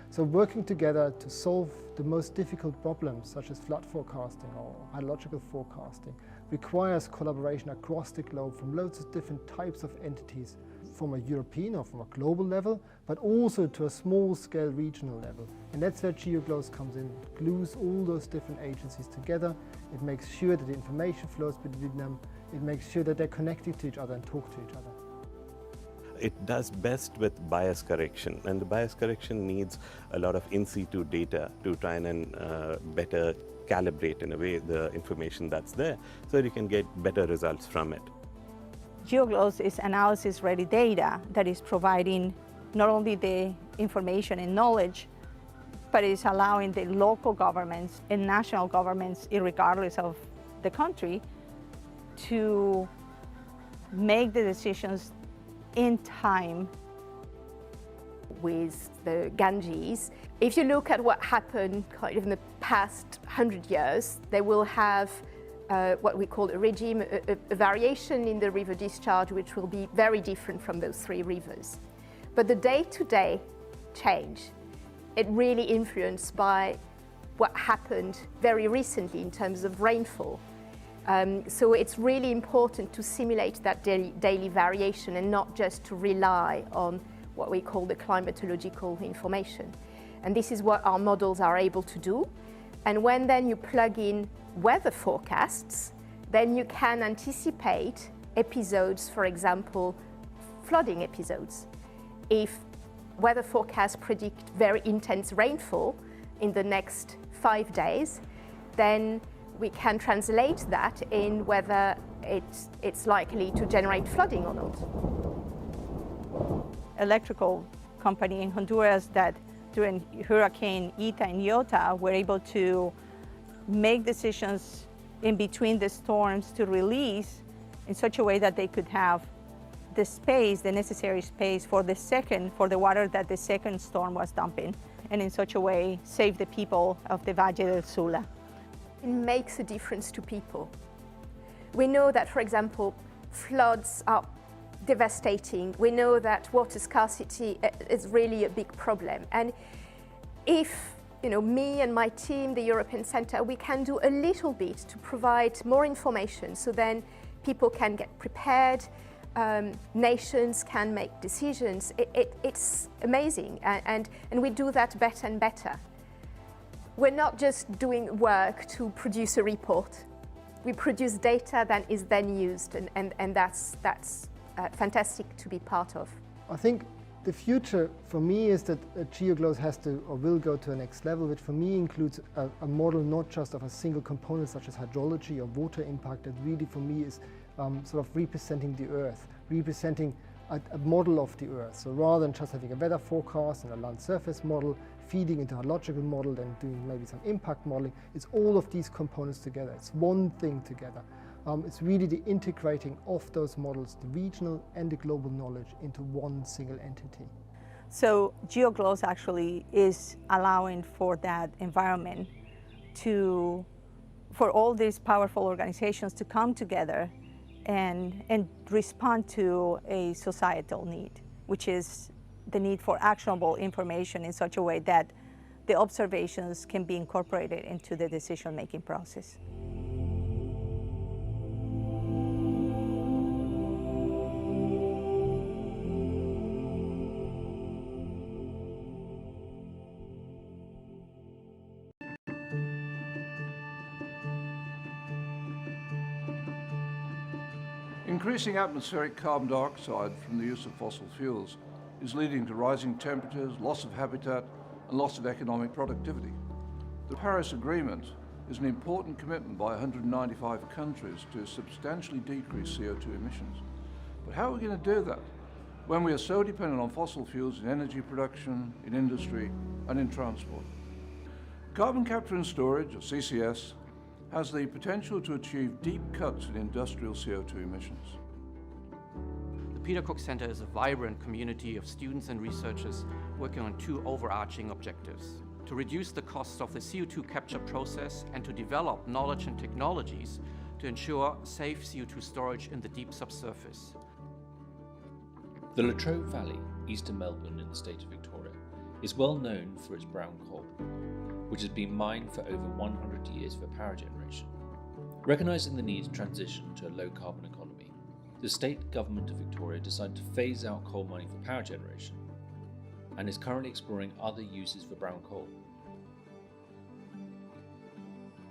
So working together to solve the most difficult problems, such as flood forecasting or hydrological forecasting, requires collaboration across the globe from loads of different types of entities, from a European or from a global level, but also to a small-scale regional level. And that's where Geoglows comes in. It glues all those different agencies together. It makes sure that the information flows between them. It makes sure that they're connected to each other and talk to each other. It does best with bias correction, and the bias correction needs a lot of in situ data to try and better calibrate in a way the information that's there so that you can get better results from it. Geoglows is analysis-ready data that is providing not only the information and knowledge, but is allowing the local governments and national governments, regardless of the country, to make the decisions in time. With the Ganges, if you look at what happened kind of in the past 100 years, they will have what we call a regime, a variation in the river discharge, which will be very different from those three rivers. But the day-to-day change, it really influenced by what happened very recently in terms of rainfall. So it's really important to simulate that daily variation and not just to rely on what we call the climatological information. And this is what our models are able to do. And when then you plug in weather forecasts, then you can anticipate episodes, for example, flooding episodes. If weather forecasts predict very intense rainfall in the next 5 days, then we can translate that in whether it's likely to generate flooding or not. Electrical company in Honduras that during Hurricane Eta and Iota were able to make decisions in between the storms to release in such a way that they could have the space, the necessary space for the water that the second storm was dumping, and in such a way save the people of the Valle del Sula. It makes a difference to people. We know that, for example, floods are devastating. We know that water scarcity is really a big problem. And if me and my team, the European Centre, we can do a little bit to provide more information so then people can get prepared, nations can make decisions. It's amazing, and we do that better and better. We're not just doing work to produce a report. We produce data that is then used, and that's fantastic to be part of. I think the future for me is that Geoglows has to or will go to a next level, which for me includes a model not just of a single component such as hydrology or water impact, that really for me is sort of representing the Earth, representing a model of the Earth. So rather than just having a weather forecast and a land surface model, feeding into a hydrological model, then doing maybe some impact modeling, it's all of these components together. It's one thing together. It's really the integrating of those models, the regional and the global knowledge, into one single entity. So Geoglows actually is allowing for that environment for all these powerful organizations to come together and respond to a societal need, which is the need for actionable information in such a way that the observations can be incorporated into the decision-making process. Increasing atmospheric carbon dioxide from the use of fossil fuels is leading to rising temperatures, loss of habitat, and loss of economic productivity. The Paris Agreement is an important commitment by 195 countries to substantially decrease CO2 emissions. But how are we going to do that when we are so dependent on fossil fuels in energy production, in industry, and in transport? Carbon capture and storage, or CCS, has the potential to achieve deep cuts in industrial CO2 emissions. The Peter Cook Center is a vibrant community of students and researchers working on two overarching objectives: to reduce the costs of the CO2 capture process and to develop knowledge and technologies to ensure safe CO2 storage in the deep subsurface. The Latrobe Valley, east of Melbourne in the state of Victoria, is well known for its brown coal, which has been mined for over 100 years for power generation. Recognising the need to transition to a low-carbon economy, the state government of Victoria decided to phase out coal mining for power generation and is currently exploring other uses for brown coal.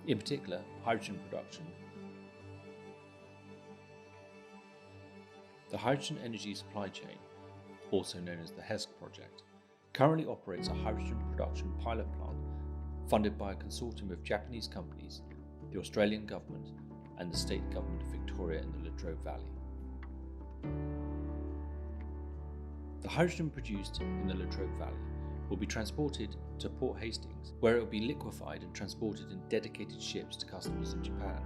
In particular, hydrogen production. The Hydrogen Energy Supply Chain, also known as the HESC project, currently operates a hydrogen production pilot plant funded by a consortium of Japanese companies, the Australian government, and the state government of Victoria in the Latrobe Valley. The hydrogen produced in the Latrobe Valley will be transported to Port Hastings, where it will be liquefied and transported in dedicated ships to customers in Japan.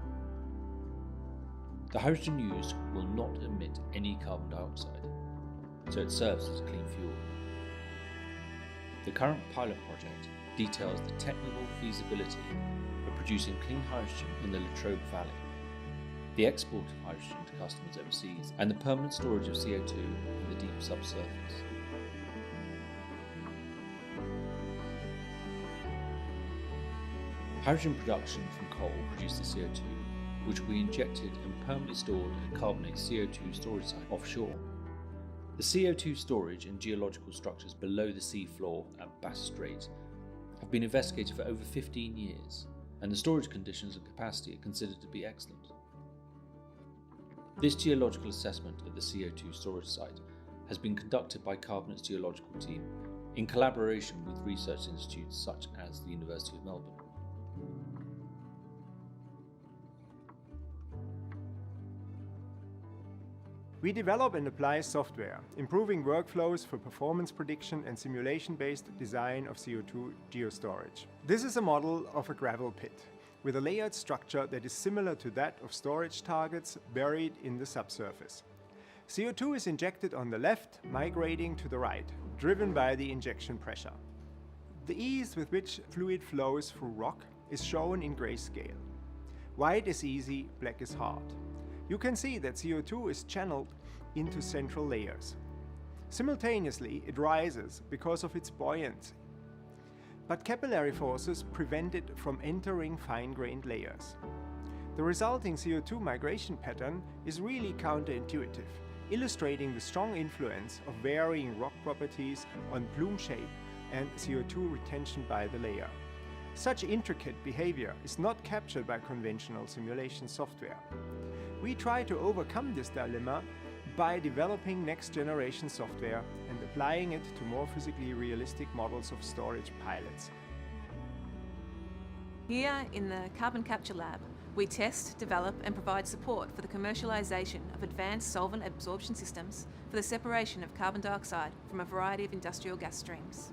The hydrogen used will not emit any carbon dioxide, so it serves as a clean fuel. The current pilot project details the technical feasibility of producing clean hydrogen in the Latrobe Valley, the export of hydrogen to customers overseas, and the permanent storage of CO2 in the deep subsurface. Hydrogen production from coal produces CO2, which will be injected and permanently stored at a carbonate CO2 storage site offshore. The CO2 storage and geological structures below the sea floor at Bass Strait have been investigated for over 15 years, and the storage conditions and capacity are considered to be excellent. This geological assessment of the CO2 storage site has been conducted by Carbonate's geological team in collaboration with research institutes such as the University of Melbourne. We develop and apply software, improving workflows for performance prediction and simulation-based design of CO2 geostorage. This is a model of a gravel pit, with a layered structure that is similar to that of storage targets buried in the subsurface. CO2 is injected on the left, migrating to the right, driven by the injection pressure. The ease with which fluid flows through rock is shown in grayscale. White is easy, black is hard. You can see that CO2 is channeled into central layers. Simultaneously, it rises because of its buoyancy. But capillary forces prevent it from entering fine-grained layers. The resulting CO2 migration pattern is really counterintuitive, illustrating the strong influence of varying rock properties on plume shape and CO2 retention by the layer. Such intricate behavior is not captured by conventional simulation software. We try to overcome this dilemma by developing next-generation software and applying it to more physically realistic models of storage pilots. Here in the Carbon Capture Lab, we test, develop and provide support for the commercialisation of advanced solvent absorption systems for the separation of carbon dioxide from a variety of industrial gas streams.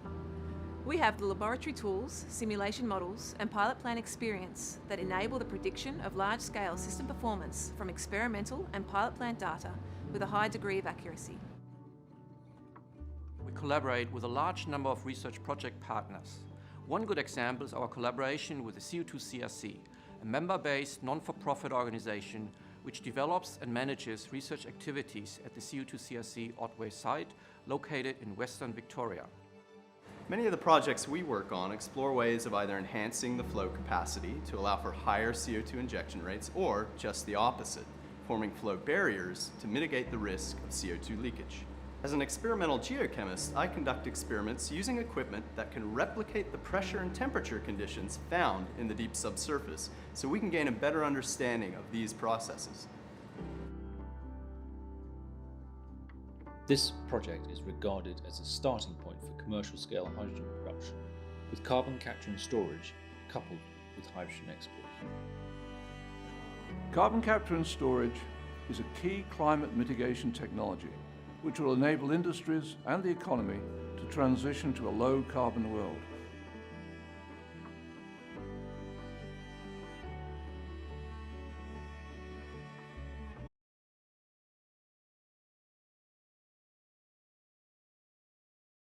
We have the laboratory tools, simulation models and pilot plant experience that enable the prediction of large-scale system performance from experimental and pilot plant data with a high degree of accuracy. We collaborate with a large number of research project partners. One good example is our collaboration with the CO2 CRC, a member-based non-for-profit organization which develops and manages research activities at the CO2 CRC Otway site located in Western Victoria. Many of the projects we work on explore ways of either enhancing the flow capacity to allow for higher CO2 injection rates or just the opposite, forming flow barriers to mitigate the risk of CO2 leakage. As an experimental geochemist, I conduct experiments using equipment that can replicate the pressure and temperature conditions found in the deep subsurface, so we can gain a better understanding of these processes. This project is regarded as a starting point for commercial-scale hydrogen production, with carbon capture and storage coupled with hydrogen export. Carbon capture and storage is a key climate mitigation technology which will enable industries and the economy to transition to a low-carbon world.